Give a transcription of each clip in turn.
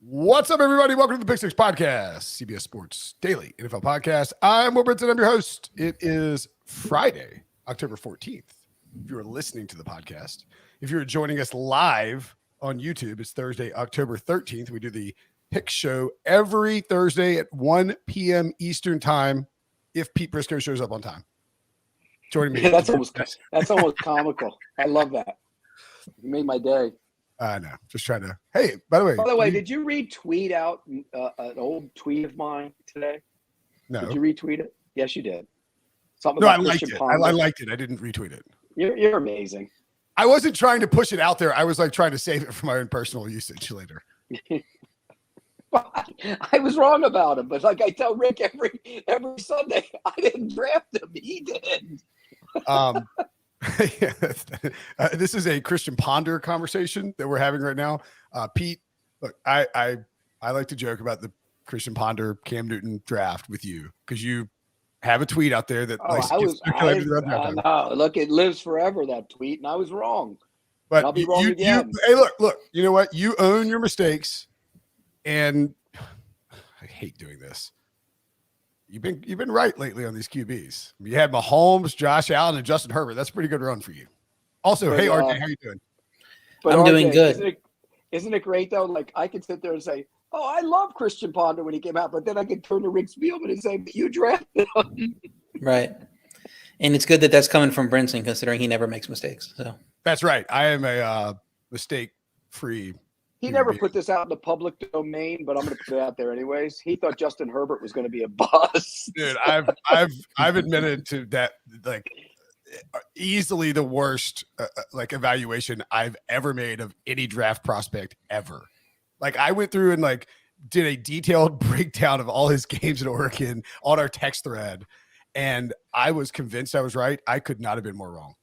What's up, everybody? Welcome to the Pick Six Podcast, CBS Sports Daily NFL Podcast. I'm Brinson. I'm your host. It is Friday, October 14th. If you're listening to the podcast, if you're joining us live on YouTube, it's Thursday, October 13th. We do the Pick Show every Thursday at 1 p.m. Eastern Time. If Pete Prisco shows up on time, joining me. That's almost comical. I love that. You made my day. I know. Just trying to. Hey, by the way, did you retweet out an old tweet of mine today? No. Did you retweet it? Yes, you did. Something No, about I liked Christian it. Ponder. I liked it. I didn't retweet it. You're amazing. I wasn't trying to push it out there. I was like trying to save it for my own personal usage later. I was wrong about him, but like I tell Rick every Sunday, I didn't draft him. He did. This is a Christian Ponder conversation that we're having right now. Pete, look, I like to joke about the Christian Ponder Cam Newton draft with you because you have a tweet out there that no, look, it lives forever, that tweet, and I was wrong. But I'll be wrong again. Hey, look, you know what? You own your mistakes, and I hate doing this. You've been right lately on these QBs. You had Mahomes, Josh Allen, and Justin Herbert. That's a pretty good run for you. Also, hey RJ, how you doing? I'm RJ, doing good. Isn't it great though? Like I could sit there and say, "Oh, I love Christian Ponder when he came out," but then I could turn to Rick Spielman and say, "But you drafted him." Right, and it's good that that's coming from Brinson, considering he never makes mistakes. So that's right. I am a mistake-free. He never put this out in the public domain, but I'm going to put it out there anyways. He thought Justin Herbert was going to be a bust. Dude, I've admitted to that, like easily the worst like evaluation I've ever made of any draft prospect ever. Like I went through and like did a detailed breakdown of all his games at Oregon on our text thread, and I was convinced I was right. I could not have been more wrong.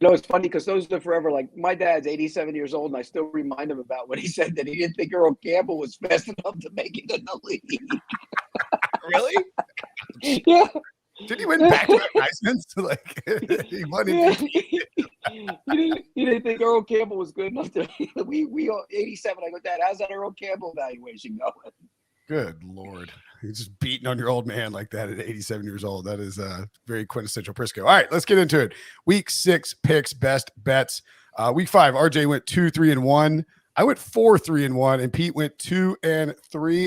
You know, it's funny because those are forever. Like my dad's 87 years old, and I still remind him about when he said that he didn't think Earl Campbell was fast enough to make it in the league. Really? Yeah. Did he win back-to-back Heismans? Like he won. Yeah. You didn't think Earl Campbell was good enough to. We 87. I go, Dad, how's that Earl Campbell evaluation going? Good Lord. You're just beating on your old man like that at 87 years old. That is very quintessential Prisco. All right, let's get into it. Week 6 picks, best bets. Week 5, RJ went 2-3-1. I went 4-3-1, and Pete went 2-3.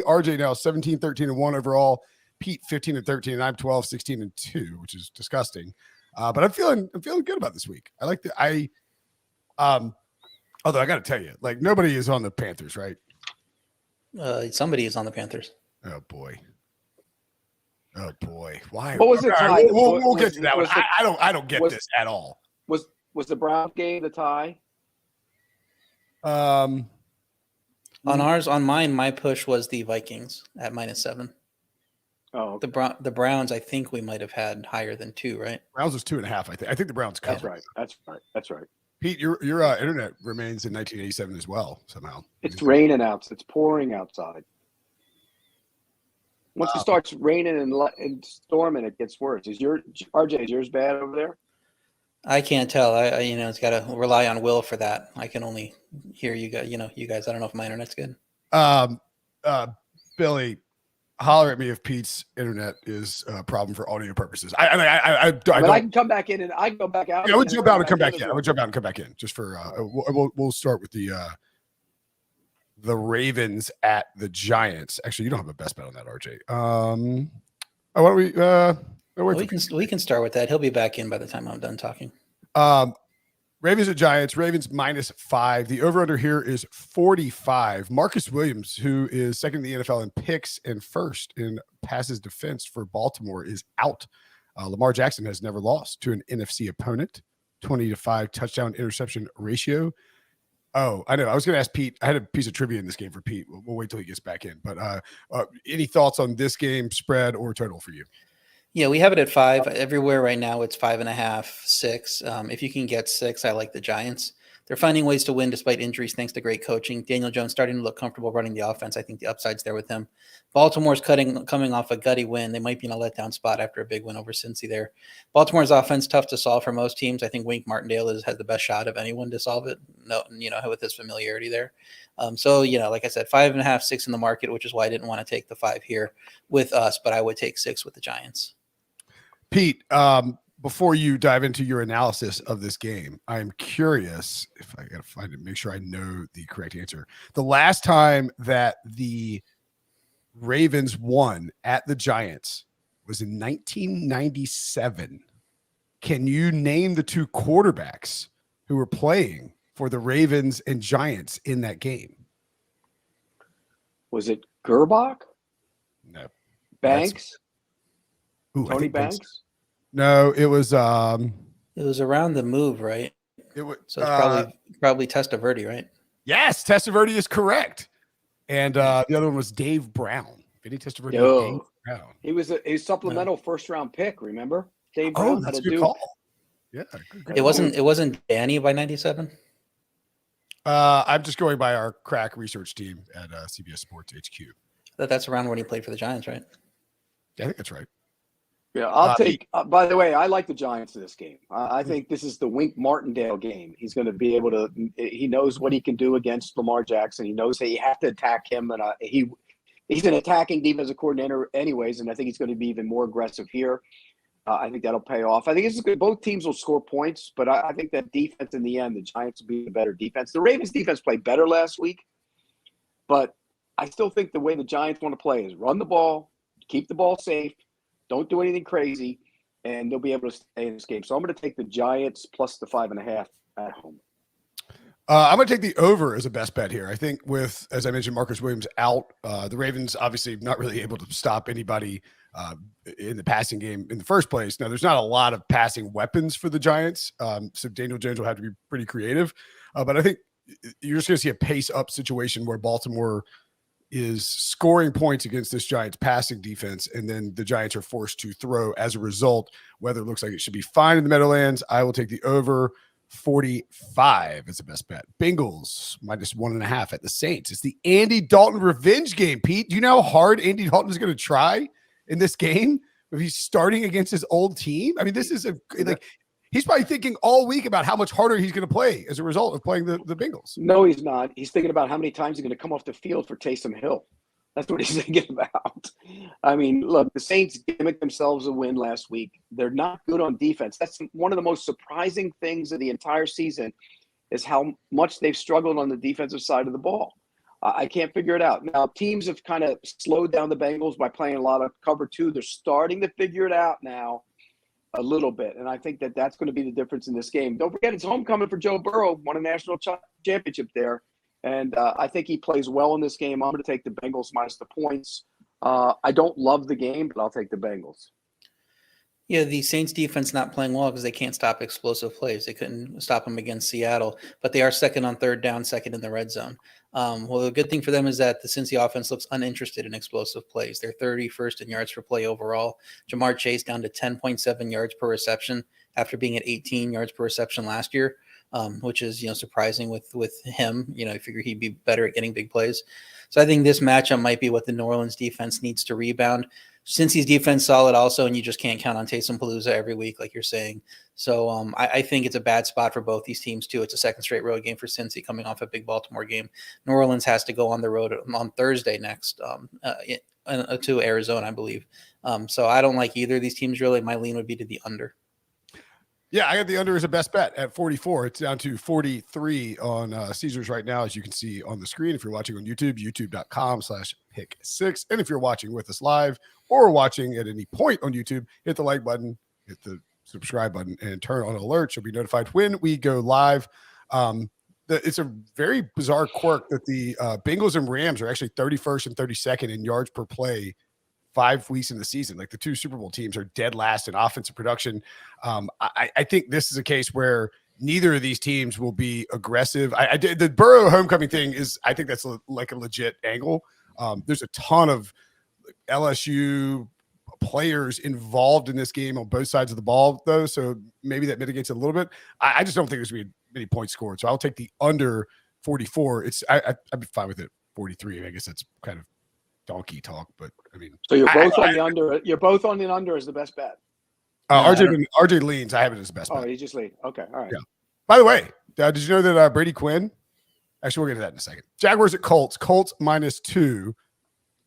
RJ now 17-13-1 overall. Pete 15-13, and I'm 12-16-2, which is disgusting. But I'm feeling good about this week. I like although I got to tell you, like nobody is on the Panthers, right? Somebody is on the Panthers. Oh boy. Why? What was the tie? Right, we'll get to that one. I don't get this at all. Was the Browns game the tie? On mine, my push was the Vikings at -7. Oh, okay. The Browns, I think we might have had higher than 2, right? Browns was 2.5. I think the Browns covered. That's right. Pete, your internet remains in 1987 as well somehow. It's raining out. It's pouring outside. Once it starts raining and storming, it gets worse. Is yours bad over there? I can't tell. I it's got to rely on Will for that. I can only hear you guys. You guys. I don't know if my internet's good. Billy, holler at me if Pete's internet is a problem for audio purposes. I can come back in and I can go back out. Yeah, I would jump out and come back in. I would jump out and come back in just for. We'll start with the Ravens at the Giants. Actually, you don't have a best bet on that, RJ. Why don't we? We can start with that. He'll be back in by the time I'm done talking. Ravens at Giants. Ravens -5. The over/under here is 45. Marcus Williams, who is second in the NFL in picks and first in passes defense for Baltimore, is out. Lamar Jackson has never lost to an NFC opponent. 20-5 touchdown interception ratio. Oh, I know. I was going to ask Pete. I had a piece of trivia in this game for Pete. We'll wait till he gets back in. But any thoughts on this game, spread or total for you? Yeah, we have it at 5. Everywhere right now, it's 5.5, 6. If you can get 6, I like the Giants. They're finding ways to win despite injuries thanks to great coaching. Daniel Jones starting to look comfortable running the offense. I think the upside's there with him. Baltimore's coming off a gutty win. They might be in a letdown spot after a big win over Cincy there. Baltimore's offense tough to solve for most teams. I think Wink Martindale has the best shot of anyone to solve it. No, with his familiarity there. So like I said, 5.5, 6 in the market, which is why I didn't want to take the 5 here with us, but I would take 6 with the Giants. Pete, before you dive into your analysis of this game, I'm curious if I got to find it, make sure I know the correct answer. The last time that the Ravens won at the Giants was in 1997. Can you name the 2 quarterbacks who were playing for the Ravens and Giants in that game? Was it Gerbach? No. Banks? Tony Banks? No, it was it was around the move, right? It was so it's probably Testaverde, right? Yes, Testaverde is correct. And the other one was Dave Brown. Vinny Testaverde. Dave Brown. He was a supplemental first round pick, remember? Dave Brown that's a good call. Yeah. It wasn't Danny by 97. I'm just going by our crack research team at CBS Sports HQ. That's around when he played for the Giants, right? Yeah, I think that's right. Yeah, I'll take. By the way, I like the Giants in this game. I think this is the Wink Martindale game. He's going to be able to. He knows what he can do against Lamar Jackson. He knows that you have to attack him, and he's an attacking defensive coordinator, anyways. And I think he's going to be even more aggressive here. I think that'll pay off. I think it's good. Both teams will score points, but I think that defense in the end, the Giants will be the better defense. The Ravens defense played better last week, but I still think the way the Giants want to play is run the ball, keep the ball safe. Don't do anything crazy, and they'll be able to stay in this game. So I'm going to take the Giants plus the 5.5 at home. I'm going to take the over as a best bet here. I think with, as I mentioned, Marcus Williams out, the Ravens obviously not really able to stop anybody in the passing game in the first place. Now, there's not a lot of passing weapons for the Giants, so Daniel Jones will have to be pretty creative. But I think you're just going to see a pace-up situation where Baltimore is scoring points against this Giants passing defense, and then the Giants are forced to throw as a result. Weather looks like it should be fine in the Meadowlands. I will take the over 45 as the best bet. Bengals minus 1.5 at the Saints. It's the Andy Dalton revenge game. Pete, do you know how hard Andy Dalton is going to try in this game if he's starting against his old team? I mean, this is he's probably thinking all week about how much harder he's going to play as a result of playing the Bengals. No, he's not. He's thinking about how many times he's going to come off the field for Taysom Hill. That's what he's thinking about. I mean, look, the Saints gimmicked themselves a win last week. They're not good on defense. That's one of the most surprising things of the entire season is how much they've struggled on the defensive side of the ball. I can't figure it out. Now, teams have kind of slowed down the Bengals by playing a lot of cover two. They're starting to figure it out now a little bit, and I think that that's going to be the difference in this game. Don't forget, it's homecoming for Joe Burrow, won a national championship there. And I think he plays well in this game. I'm going to take the Bengals minus the points. I don't love the game, but I'll take the Bengals. Yeah, the Saints defense not playing well because they can't stop explosive plays. They couldn't stop them against Seattle, but they are second on third down, second in the red zone. Well, the good thing for them is that the Cincy offense looks uninterested in explosive plays. They're 31st in yards per play overall. Jamar Chase down to 10.7 yards per reception after being at 18 yards per reception last year. Which is, surprising with him. I figure he'd be better at getting big plays. So I think this matchup might be what the New Orleans defense needs to rebound. Cincy's defense solid also, and you just can't count on Taysom Palooza every week, like you're saying. So I think it's a bad spot for both these teams, too. It's a second straight road game for Cincy coming off a big Baltimore game. New Orleans has to go on the road on Thursday next to Arizona, I believe. So I don't like either of these teams, really. My lean would be to the under. Yeah, I got the under as a best bet at 44. It's down to 43 on Caesars right now, as you can see on the screen. If you're watching on YouTube, youtube.com/pick6. And if you're watching with us live or watching at any point on YouTube, hit the like button, hit the subscribe button, and turn on alerts. You'll be notified when we go live. It's a very bizarre quirk that the Bengals and Rams are actually 31st and 32nd in yards per play 5 weeks in the season. Like the two Super Bowl teams are dead last in offensive production. I think this is a case where neither of these teams will be aggressive. I did the Burrow homecoming thing is, I think that's like a legit angle. There's a ton of LSU players involved in this game on both sides of the ball, though. So maybe that mitigates it a little bit. I just don't think there's going to be many points scored. So I'll take the under 44. I'd be fine with it. 43. I guess that's kind of donkey talk, but I mean. So you're both on the under. You're both on the under as the best bet. RJ leans. I have it as the best bet. Oh, he just lean. Okay, all right. Yeah. By the way, did you know that Brady Quinn? Actually, we'll get to that in a second. Jaguars at Colts. Colts -2.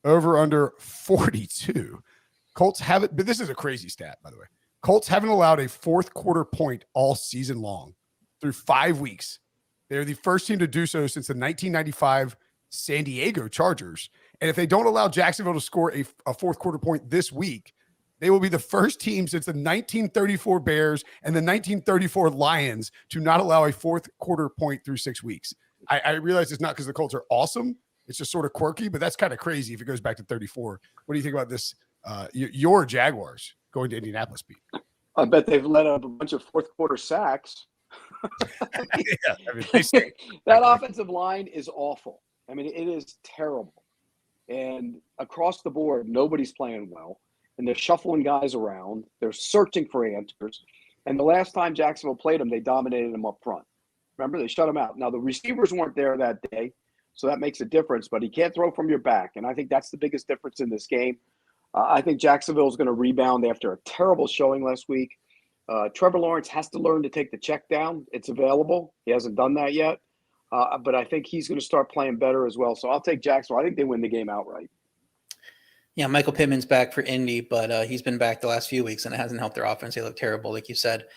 Over under 42. Colts haven't, but this is a crazy stat, by the way. Colts haven't allowed a fourth quarter point all season long through 5 weeks. They're the first team to do so since the 1995 San Diego Chargers. And if they don't allow Jacksonville to score a fourth quarter point this week, they will be the first team since the 1934 Bears and the 1934 Lions to not allow a fourth quarter point through 6 weeks. I realize it's not because the Colts are awesome. It's just sort of quirky, but that's kind of crazy if it goes back to 34. What do you think about this? Your Jaguars going to Indianapolis beat? I bet they've let up a bunch of fourth quarter sacks. Yeah, that offensive line is awful. I mean, it is terrible. And across the board, nobody's playing well. And they're shuffling guys around. They're searching for answers. And the last time Jacksonville played them, they dominated them up front. Remember, they shut them out. Now, the receivers weren't there that day, so that makes a difference. But he can't throw from your back, and I think that's the biggest difference in this game. I think Jacksonville is going to rebound after a terrible showing last week. Trevor Lawrence has to learn to take the check down. It's available. He hasn't done that yet. But I think he's going to start playing better as well. So I'll take Jacksonville. I think they win the game outright. Yeah, Michael Pittman's back for Indy, but he's been back the last few weeks, and it hasn't helped their offense. They look terrible, like you said.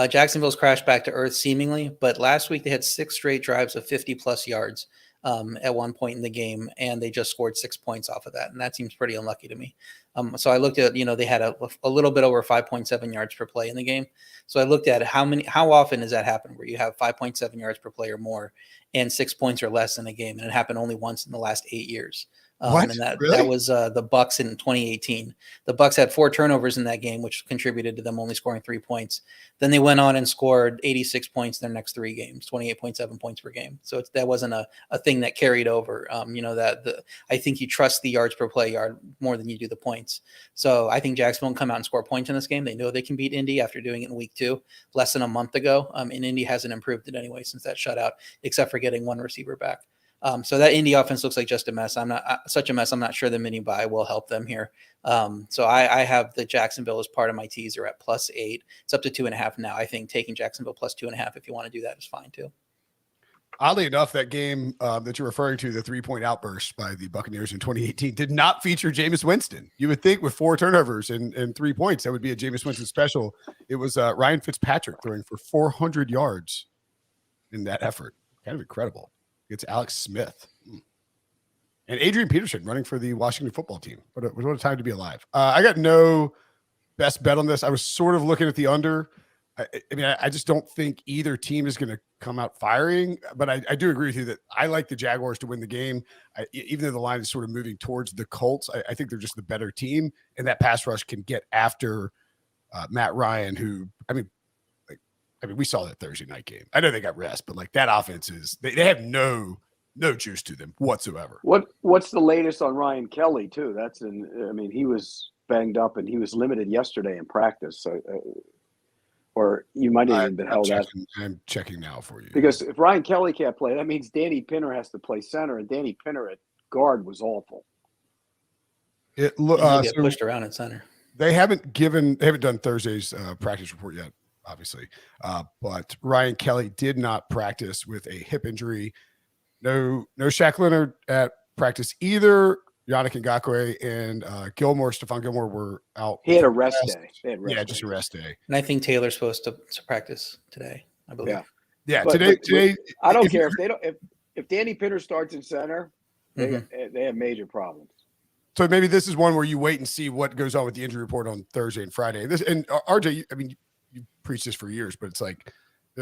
Jacksonville's crashed back to earth seemingly, but last week they had 6 straight drives of 50-plus yards at one point in the game, and they just scored 6 points off of that, and that seems pretty unlucky to me. So I looked at, they had a little bit over 5.7 yards per play in the game. So I looked at how often does that happen where you have 5.7 yards per play or more and 6 points or less in a game, and it happened only once in the last 8 years. What? And that Really? was the Bucs in 2018. The Bucs had 4 turnovers in that game, which contributed to them only scoring 3 points. Then they went on and scored 86 points in their next 3 games, 28.7 points per game. So that wasn't a thing that carried over. I think you trust the yards per play yard more than you do the points. So I think Jacksonville can come out and score points in this game. They know they can beat Indy after doing it in week 2, less than a month ago. And Indy hasn't improved in any way since that shutout, except for getting one receiver back. So that Indy offense looks like just a mess. I'm not sure the mini bye will help them here. So I have the Jacksonville as part of my teaser at +8. It's up to 2.5 now. I think taking Jacksonville +2.5, if you want to do that, is fine too. Oddly enough, that game that you're referring to, the 3-point outburst by the Buccaneers in 2018, did not feature Jameis Winston. You would think with 4 turnovers and 3 points, that would be a Jameis Winston special. It was Ryan Fitzpatrick throwing for 400 yards in that effort. Kind of incredible. It's Alex Smith and Adrian Peterson running for the Washington football team. What a time to be alive. I got no best bet on this. I was sort of looking at the under. I just don't think either team is going to come out firing, but I do agree with you that I like the Jaguars to win the game. Even though the line is sort of moving towards the Colts, I think they're just the better team, and that pass rush can get after Matt Ryan, who, we saw that Thursday night game. I know they got rest, but that offense is they have no juice to them whatsoever. What's the latest on Ryan Kelly too? He was banged up and he was limited yesterday in practice. So, or you might have even been held out. I'm checking now for you. Because if Ryan Kelly can't play, that means Danny Pinner has to play center, and Danny Pinner at guard was awful. Get pushed around at center. They haven't done Thursday's practice report yet, obviously. But Ryan Kelly did not practice with a hip injury. No Shaq Leonard at practice either. Yannick Ngakoue and Stephon Gilmore were out. He had a rest day. Just a rest day. And I think Taylor's supposed to practice today, I believe. Yeah. But Today. I don't care if Danny Pinner starts in center, they have major problems. So maybe this is one where you wait and see what goes on with the injury report on Thursday and Friday. And RJ, you preached this for years, but it's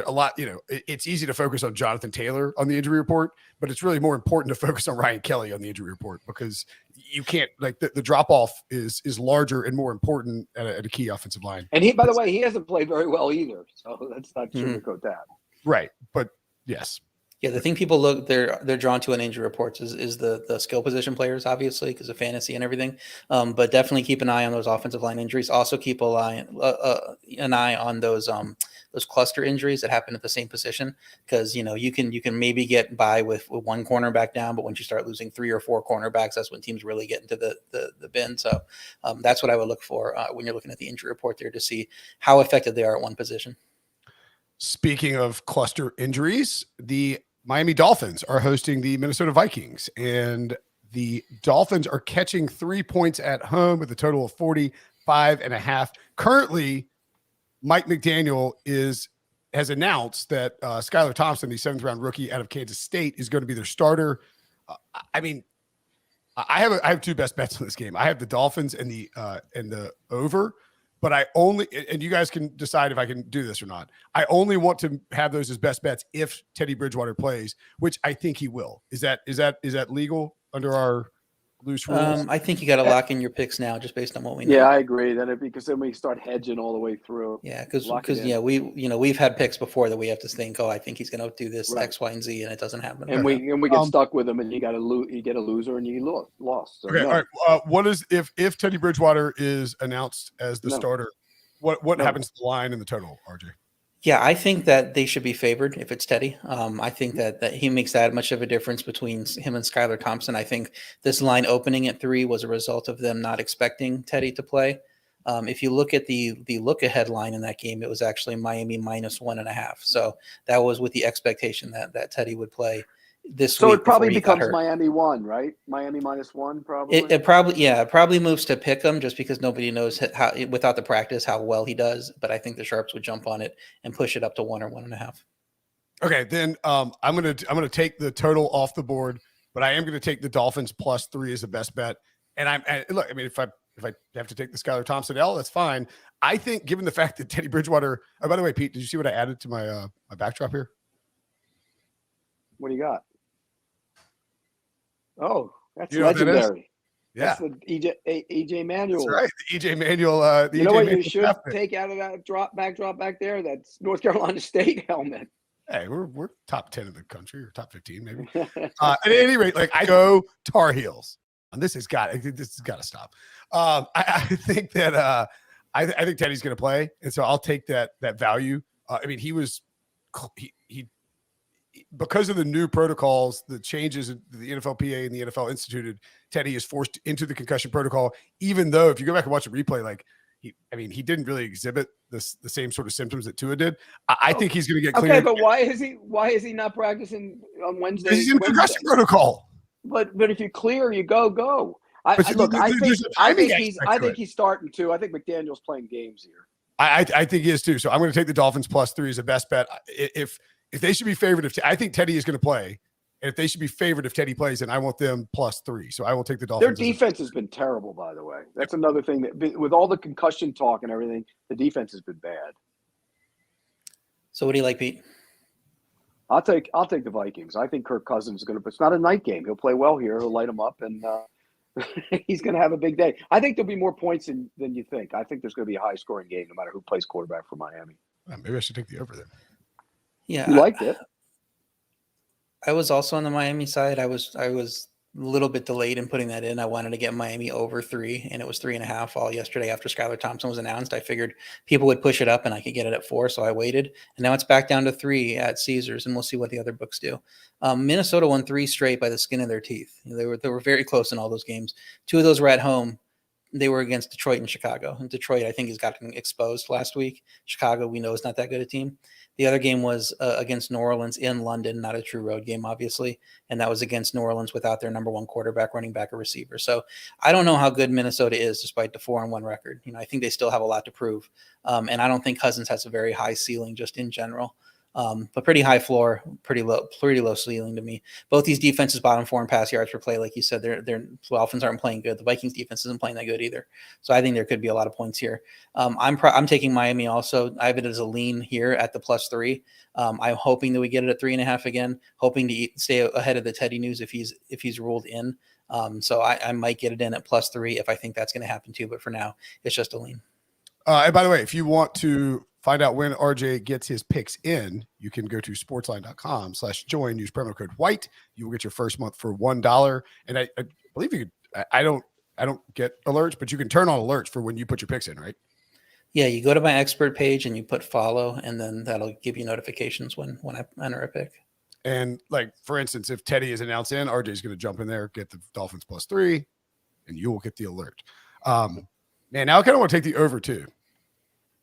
a lot, it's easy to focus on Jonathan Taylor on the injury report, but it's really more important to focus on Ryan Kelly on the injury report, because you can't, the drop off is larger and more important at a key offensive line. And by the way, he hasn't played very well either. So let's not sugarcoat that. Right. But yes. Yeah, the thing people they're drawn to in injury reports is the skill position players, obviously, because of fantasy and everything. But definitely keep an eye on those offensive line injuries. Also keep an eye on those those cluster injuries that happen at the same position, because you can maybe get by with one cornerback down, but once you start losing 3 or 4 cornerbacks, that's when teams really get into the bin. So that's what I would look for when you're looking at the injury report there, to see how effective they are at one position. Speaking of cluster injuries, the Miami Dolphins are hosting the Minnesota Vikings, and the Dolphins are catching 3 points at home with a total of 45.5. Currently, Mike McDaniel has announced that Skylar Thompson, the 7th-round rookie out of Kansas State, is going to be their starter. I have 2 best bets in this game. I have the Dolphins and the over, but I only, and you guys can decide if I can do this or not. I only want to have those as best bets if Teddy Bridgewater plays, which I think he will. Is that legal under our loose rules? I think you got to lock in your picks now, just based on what we know. Yeah, I agree. Because then we start hedging all the way through. Yeah, because we've had picks before that we have to think, I think he's going to do this X, Y, and Z, and it doesn't happen. And we get stuck with him, and you get a loser, and you lost. So okay, no. all right. What is if Teddy Bridgewater is announced as the starter? What happens to the line and the total, RJ? Yeah, I think that they should be favored if it's Teddy. I think that he makes that much of a difference between him and Skylar Thompson. I think this line opening at 3 was a result of them not expecting Teddy to play. If you look at the look ahead line in that game, it was actually Miami -1.5. So that was with the expectation that Teddy would play this week. So it probably becomes Miami 1, right? Miami -1 probably. It probably moves to pick him, just because nobody knows how, without the practice, how well he does. But I think the sharps would jump on it and push it up to 1 or 1.5. Okay, then I'm gonna take the total off the board, but I am gonna take the Dolphins +3 as the best bet. And look, I mean, if I have to take the Skylar Thompson L, that's fine. I think, given the fact that Teddy Bridgewater. Oh, by the way, Pete, did you see what I added to my backdrop here? What do you got? Oh, that's That legendary. yeah, That's the EJ Manuel. That's right. The EJ Manuel. You know what you should take out of that drop back there? That's North Carolina State helmet. Hey, we're top 10 in the country, or top 15 maybe. At any rate, like, I go Tar Heels, and this has got to stop. I think that I think Teddy's going to play, and so I'll take that value. I mean, he because of the new protocols, the changes that the NFLPA and the NFL instituted, Teddy is forced into the concussion protocol, even though if you go back and watch a replay, like he didn't really exhibit the same sort of symptoms that Tua did. I think he's going to get cleared. Okay, but why is he not practicing on Wednesday? He's in concussion protocol. But if you clear, you go. I think he's starting to. I think McDaniel's playing games here. I think he is too. So I'm going to take the Dolphins +3 as a best bet. If they should be favored, I think Teddy is going to play, and if they should be favored if Teddy plays, then I want them +3. So I will take the Dolphins. Their defense has been terrible, by the way. That's another thing that, with all the concussion talk and everything, the defense has been bad. So what do you like, Pete? I'll take the Vikings. I think Kirk Cousins is going to. It's not a night game. He'll play well here. He'll light them up, and he's going to have a big day. I think there'll be more points than you think. I think there's going to be a high-scoring game, no matter who plays quarterback for Miami. Maybe I should take the over then. Yeah, you liked it. I was also on the Miami side. I was a little bit delayed in putting that in. I wanted to get Miami over 3, and it was 3.5 all yesterday after Skylar Thompson was announced. I figured people would push it up and I could get it at 4, so I waited. And now it's back down to 3 at Caesars, and we'll see what the other books do. Minnesota won 3 straight by the skin of their teeth. They were very close in all those games. 2 of those were at home. They were against Detroit and Chicago. And Detroit, I think, has gotten exposed last week. Chicago, we know, is not that good a team. The other game was against New Orleans in London, not a true road game, obviously. And that was against New Orleans without their number 1 quarterback, running back, or receiver. So I don't know how good Minnesota is despite the 4-1 record. I think they still have a lot to prove. And I don't think Cousins has a very high ceiling just in general. But pretty high floor, pretty low ceiling to me. Both these defenses bottom 4 in pass yards per play. Like you said, their Dolphins aren't playing good. The Vikings defense isn't playing that good either. So I think there could be a lot of points here. I'm taking Miami also. I have it as a lean here at the +3. I'm hoping that we get it at 3.5 again, hoping to stay ahead of the Teddy news if he's ruled in. So I might get it in at +3 if I think that's going to happen too. But for now, it's just a lean. And by the way, if you want to find out when RJ gets his picks in, you can go to sportsline.com/join, use promo code WHITE. You will get your first month for $1. And I believe you could, I don't get alerts, but you can turn on alerts for when you put your picks in, right? Yeah, you go to my expert page and you put follow, and then that'll give you notifications when I enter a pick. And like, for instance, if Teddy is announced in, RJ's going to jump in there, get the Dolphins +3, and you will get the alert. Man, now I kind of want to take the over too.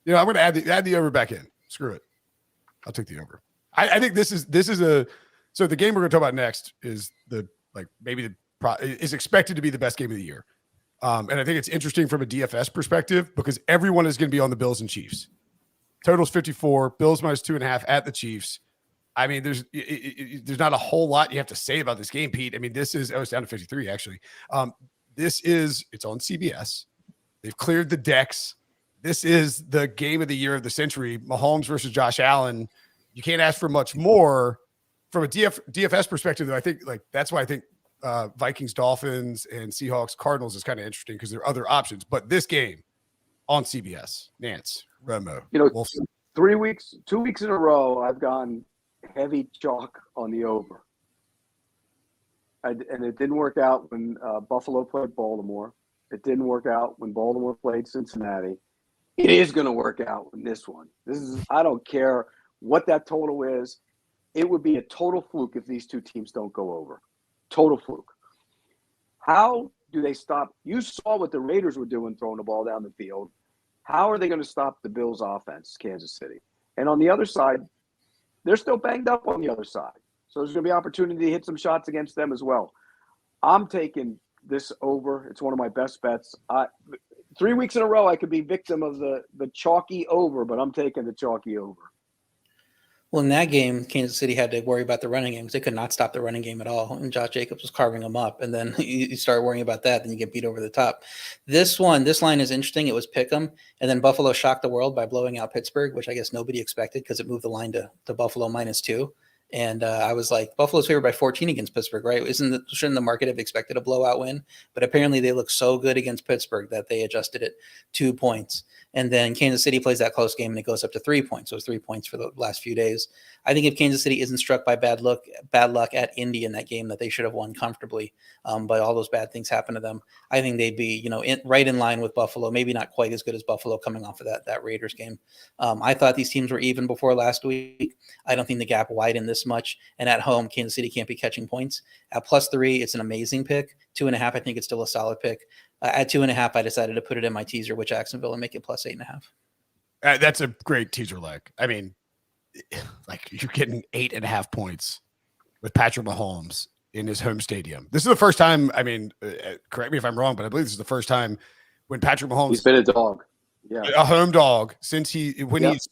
I'm going to add the over back in. Screw it. I'll take the over. I think this is so the game we're going to talk about next is is expected to be the best game of the year. And I think it's interesting from a DFS perspective because everyone is going to be on the Bills and Chiefs. Total's 54, Bills -2.5 at the Chiefs. I mean, there's not a whole lot you have to say about this game, Pete. I mean, it's down to 53 actually. It's on CBS. They've cleared the decks. This is the game of the year of the century. Mahomes versus Josh Allen. You can't ask for much more from a DFS perspective. Though I think that's why I think Vikings, Dolphins, and Seahawks, Cardinals is kind of interesting because there are other options. But this game on CBS, Nance, Remo, 2 weeks in a row, I've gone heavy chalk on the over. And it didn't work out when Buffalo played Baltimore. It didn't work out when Baltimore played Cincinnati. It is going to work out in this one. I don't care what that total is. It would be a total fluke if these two teams don't go over. Total fluke. How do they stop? You saw what the Raiders were doing throwing the ball down the field. How are they going to stop the Bills' offense, Kansas City? And on the other side, they're still banged up on the other side. So there's going to be opportunity to hit some shots against them as well. I'm taking this over. It's one of my best bets. 3 weeks in a row, I could be victim of the chalky over, but I'm taking the chalky over. Well, in that game, Kansas City had to worry about the running game because they could not stop the running game at all. And Josh Jacobs was carving them up. And then you start worrying about that, then you get beat over the top. This line is interesting. It was pick'em. And then Buffalo shocked the world by blowing out Pittsburgh, which I guess nobody expected because it moved the line to Buffalo -2. And I was like, Buffalo's favored by 14 against Pittsburgh, right? Shouldn't the market have expected a blowout win? But apparently they look so good against Pittsburgh that they adjusted it 2 points. And then Kansas City plays that close game and it goes up to 3 points. So it's 3 points for the last few days. I think if Kansas City isn't struck by bad luck at Indy in that game that they should have won comfortably, but all those bad things happen to them, I think they'd be, right in line with Buffalo, maybe not quite as good as Buffalo coming off of that Raiders game. I thought these teams were even before last week. I don't think the gap widened this much. And at home, Kansas City can't be catching points. At +3, it's an amazing pick. 2.5, I think it's still a solid pick. At 2.5, I decided to put it in my teaser with Jacksonville and make it +8.5. That's a great teaser leg. I mean, you're getting 8.5 points with Patrick Mahomes in his home stadium. This is the first time. I mean, correct me if I'm wrong, but I believe this is the first time when Patrick Mahomes he's been a dog, a home dog since he's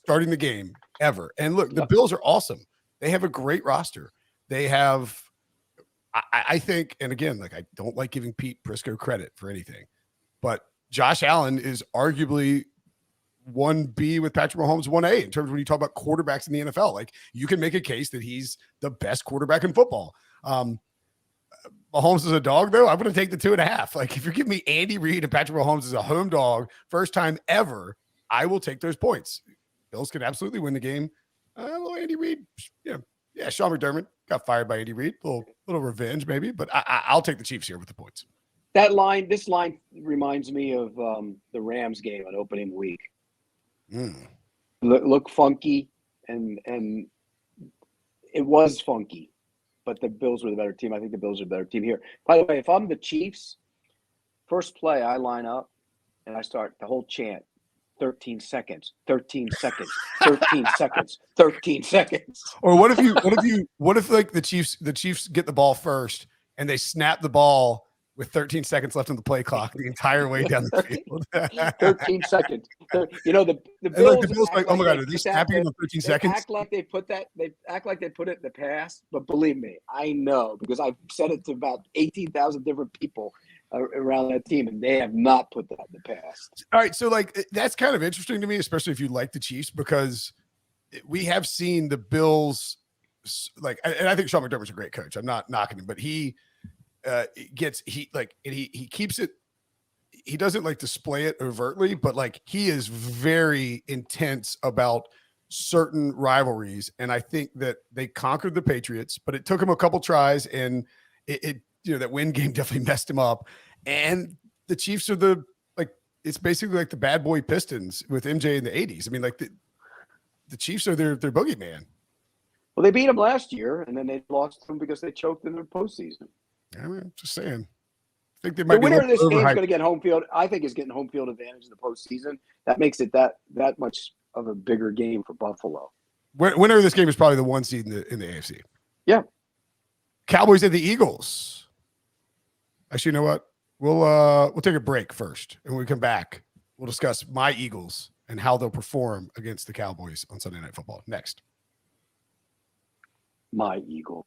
starting the game ever. And look, the Bills are awesome. They have a great roster. They have. I think, and again, I don't like giving Pete Prisco credit for anything, but Josh Allen is arguably 1B with Patrick Mahomes 1A in terms of when you talk about quarterbacks in the NFL. You can make a case that he's the best quarterback in football. Mahomes is a dog, though. I'm going to take the 2.5. If you're giving me Andy Reid and Patrick Mahomes as a home dog, first time ever, I will take those points. Bills can absolutely win the game. Well, Andy Reid, Sean McDermott got fired by Andy Reid. Little revenge, maybe, but I'll take the Chiefs here with the points. This line reminds me of the Rams game on opening week. Look funky, and it was funky, but the Bills were the better team. I think the Bills are the better team here. By the way, if I'm the Chiefs, first play I line up and I start the whole chant. 13 seconds, 13 seconds, 13 seconds, 13 seconds. Or what if the Chiefs get the ball first and they snap the ball with 13 seconds left on the play clock the entire way down the field? 13 seconds. The Bills oh my God, are they snapping in 13 seconds? Act like they put it in the past, but believe me, I know because I've said it to about 18,000 different people around that team, and they have not put that in the past. All right, so that's kind of interesting to me, especially if you like the Chiefs, because we have seen the Bills and I think Sean McDermott's a great coach. I'm not knocking him, but he keeps it. He doesn't display it overtly, but he is very intense about certain rivalries, and I think that they conquered the Patriots, but it took him a couple tries, and it that win game definitely messed him up. And the Chiefs are it's basically like the bad boy Pistons with MJ in the 80s. I mean, like the Chiefs are their boogeyman. Well, they beat them last year, and then they lost them because they choked in the postseason. I mean, just saying. I think they The might be winner of this game is overhyped. going to get home field. I think is getting home field advantage in the postseason. That makes it that much of a bigger game for Buffalo. Winner of this game is probably the 1 seed in the AFC. Yeah. Cowboys and the Eagles. Actually, you know what? We'll take a break first, and when we come back, we'll discuss my Eagles and how they'll perform against the Cowboys on Sunday Night Football. Next. My Eagles.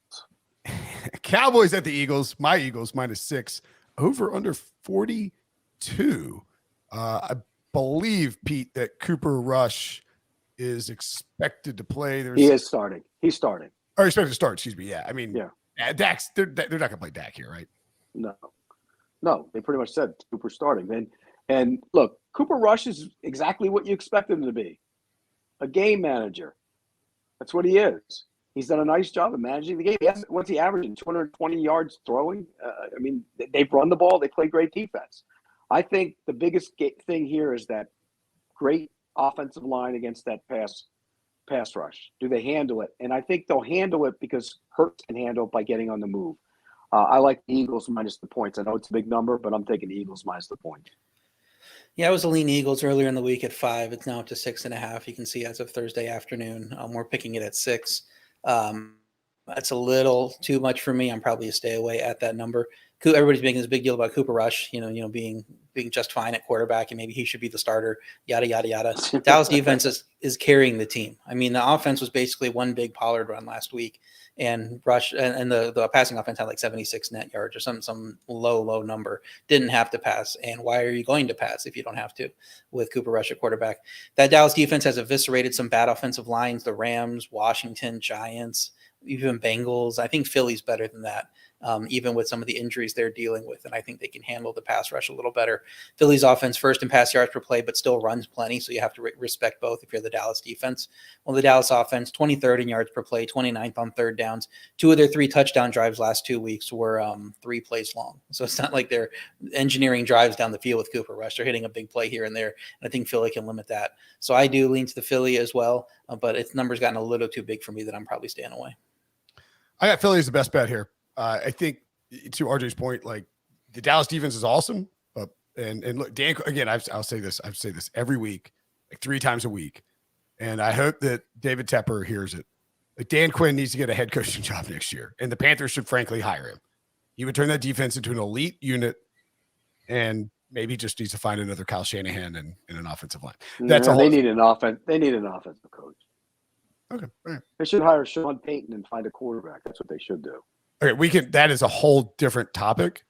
Cowboys at the Eagles. My Eagles -6. Over under 42. I believe, Pete, that Cooper Rush is expected to play. He is starting. He's starting. Or expected to start, excuse me. Yeah. I mean, yeah. Dak's, they're not going to play Dak here, right? No, they pretty much said Cooper starting. And look, Cooper Rush is exactly what you expect him to be. A game manager. That's what he is. He's done a nice job of managing the game. What's he averaging? 220 yards throwing? I mean, they've run the ball. They play great defense. I think the biggest thing here is that great offensive line against that pass rush. Do they handle it? And I think they'll handle it because Hurts can handle it by getting on the move. I like the Eagles minus the points. I know it's a big number, but I'm taking the Eagles minus the point. Yeah, I was a lean Eagles earlier in the week at 5. It's now up to 6.5. You can see as of Thursday afternoon. We're picking it at 6. That's a little too much for me. I'm probably a stay away at that number. Everybody's making this big deal about Cooper Rush, being just fine at quarterback, and maybe he should be the starter, yada, yada, yada. Dallas defense is carrying the team. I mean, the offense was basically one big Pollard run last week, and Rush and the passing offense had like 76 net yards or some low number. Didn't have to pass. And why are you going to pass if you don't have to with Cooper Rush at quarterback? That Dallas defense has eviscerated some bad offensive lines, the Rams, Washington, Giants, even Bengals. I think Philly's better than that, even with some of the injuries they're dealing with. And I think they can handle the pass rush a little better. Philly's offense first in pass yards per play, but still runs plenty. So you have to respect both if you're the Dallas defense. Well, the Dallas offense, 23rd in yards per play, 29th on third downs. 2 of their 3 touchdown drives last 2 weeks were 3 plays long. So it's not like they're engineering drives down the field with Cooper Rush. They're hitting a big play here and there. And I think Philly can limit that. So I do lean to the Philly as well, but its number's gotten a little too big for me that I'm probably staying away. I got Philly as the best bet here. I think, to RJ's point, like the Dallas defense is awesome. And look, Dan, again, I'll say this. I say this every week, like 3 times a week. And I hope that David Tepper hears it. Like Dan Quinn needs to get a head coaching job next year. And the Panthers should frankly hire him. He would turn that defense into an elite unit and maybe just needs to find another Kyle Shanahan in an offensive line. That's They need an offensive coach. Okay. All right. They should hire Sean Payton and find a quarterback. That's what they should do. Okay, that is a whole different topic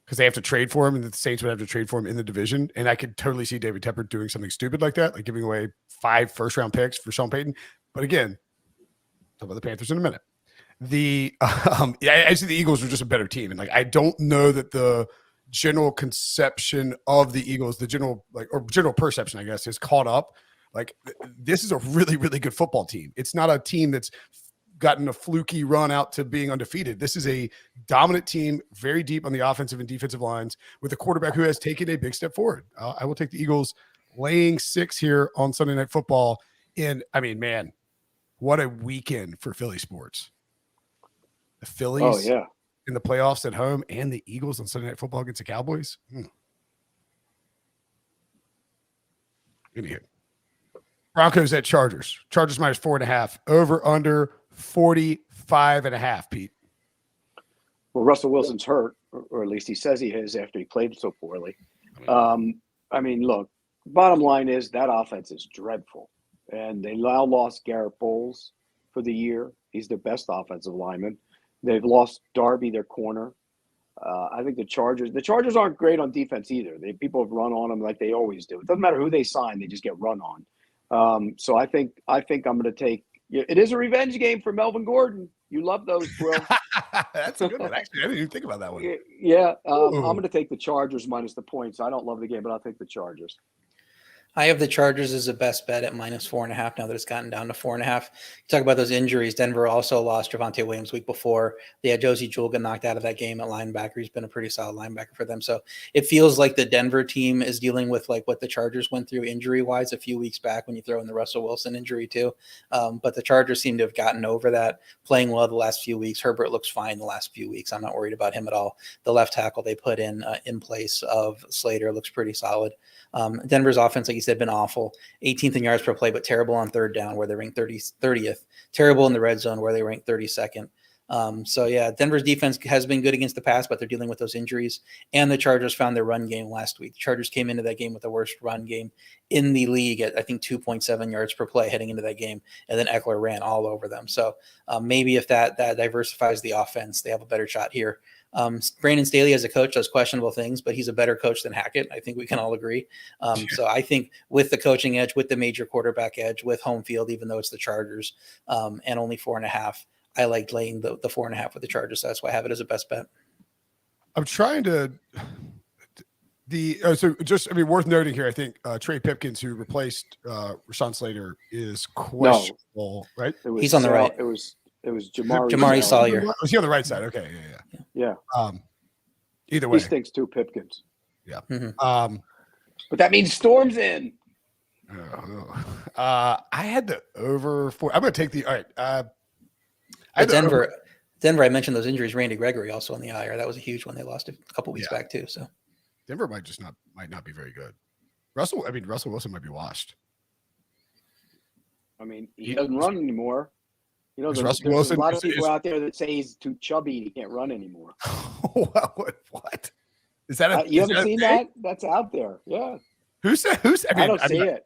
because they have to trade for him, and the Saints would have to trade for him in the division. And I could totally see David Tepper doing something stupid like that, like giving away 5 first-round picks for Sean Payton. But again, talk about the Panthers in a minute. I see the Eagles are just a better team, and like I don't know that the general conception of the Eagles, the general perception, I guess, is caught up. Like this is a really, really good football team. It's not a team that's gotten a fluky run out to being undefeated. This is a dominant team, very deep on the offensive and defensive lines, with a quarterback who has taken a big step forward. I will take the Eagles laying 6 here on Sunday Night Football. And I mean, man, what a weekend for Philly sports. The Phillies in the playoffs at home and the Eagles on Sunday Night Football against the Cowboys. Anywho. Broncos at Chargers. Chargers minus 4.5. Over under 45.5, Pete. Well, Russell Wilson's hurt, or at least he says he is after he played so poorly. I mean, look, bottom line is that offense is dreadful. And they now lost Garrett Bowles for the year. He's their best offensive lineman. They've lost Darby, their corner. I think the Chargers aren't great on defense either. People have run on them like they always do. It doesn't matter who they sign, they just get run on. So I think I'm going to take. It is a revenge game for Melvin Gordon. You love those, Will. That's a good one. Actually, I didn't even think about that one. Yeah, I'm going to take the Chargers minus the points. I don't love the game, but I'll take the Chargers. I have the Chargers as a best bet at -4.5 now that it's gotten down to 4.5. You talk about those injuries. Denver also lost Javonte Williams week before. They had Josie Jewell get knocked out of that game at linebacker. He's been a pretty solid linebacker for them. So it feels like the Denver team is dealing with like what the Chargers went through injury-wise a few weeks back when you throw in the Russell Wilson injury too. But the Chargers seem to have gotten over that, playing well the last few weeks. Herbert looks fine the last few weeks. I'm not worried about him at all. The left tackle they put in place of Slater looks pretty solid. Denver's offense, like you said, been awful. 18th in yards per play, but terrible on third down where they rank 30th. Terrible in the red zone where they rank 32nd. So yeah, Denver's defense has been good against the pass, but they're dealing with those injuries. And the Chargers found their run game last week. The Chargers came into that game with the worst run game in the league at, I think, 2.7 yards per play heading into that game. And then Eckler ran all over them. So maybe if that diversifies the offense, they have a better shot here. Brandon Staley as a coach does questionable things, but he's a better coach than Hackett. I think we can all agree. So I think with the coaching edge, with the major quarterback edge, with home field, even though it's the Chargers, and only 4.5, I like laying the 4.5 with the Chargers. So that's why I have it as a best bet. I'm trying to worth noting here. I think Trey Pipkins, who replaced Rashawn Slater, is questionable, right? He's on the right. It was Jamari Sawyer. Was he on the right side? Okay, yeah. Either way, he stinks too, Pipkins. Yeah. Mm-hmm. But that means Storm's in. I had the over 4. I'm going to take the. All right. Denver. I mentioned those injuries. Randy Gregory also on the IR. That was a huge one. They lost a couple weeks back too. So Denver might not be very good. Russell Wilson might be washed. I mean, he doesn't run anymore. You know, there's Russell Wilson a lot of people out there that say he's too chubby and he can't run anymore. What? Is that you haven't seen that? That's out there. Yeah. Who's? I don't see it.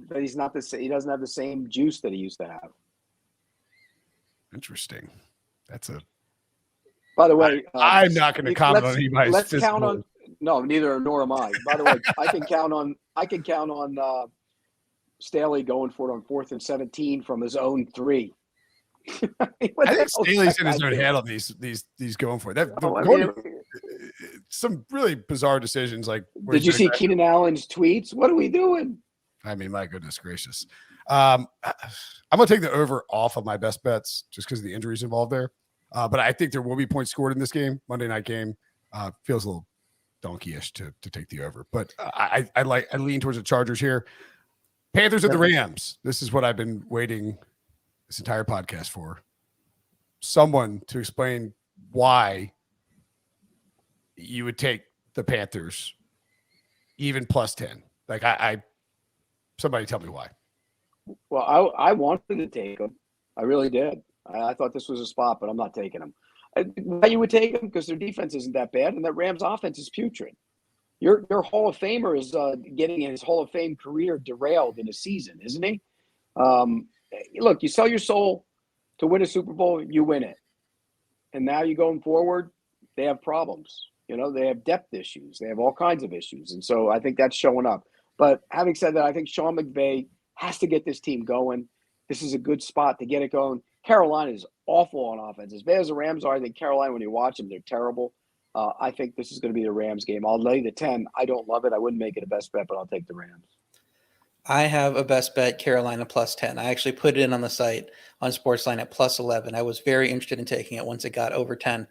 But he's not the same. He doesn't have the same juice that he used to have. Interesting. That's a. By the way, I'm not going to comment on anybody's. Let's count on. No, neither nor am I. By the way, I can count on Staley going for it on 4th and 17 from his own 3. I think Staley's in his own head on these going for it. Some really bizarre decisions. Like, did you see Keenan Allen's tweets? What are we doing? I mean, my goodness gracious. I'm going to take the over off of my best bets just because of the injuries involved there. But I think there will be points scored in this game. Monday night game feels a little donkey-ish to take the over. But I lean towards the Chargers here. Panthers at the Rams. This is what I've been waiting this entire podcast for. Someone to explain why you would take the Panthers even plus 10. Like somebody tell me why. Well, I wanted to take them. I really did. I thought this was a spot, but I'm not taking them. Why you would take them? Because their defense isn't that bad, and that Rams offense is putrid. Your Hall of Famer is getting his Hall of Fame career derailed in a season, isn't he? Look, you sell your soul to win a Super Bowl, you win it. And now you're going forward, they have problems. You know, they have depth issues. They have all kinds of issues. And so I think that's showing up. But having said that, I think Sean McVay has to get this team going. This is a good spot to get it going. Carolina is awful on offense. As bad as the Rams are, I think Carolina, when you watch them, they're terrible. I think this is going to be the Rams game. I'll lay the 10. I don't love it. I wouldn't make it a best bet, but I'll take the Rams. I have a best bet, Carolina plus 10. I actually put it in on the site on Sportsline at plus 11. I was very interested in taking it once it got over 10.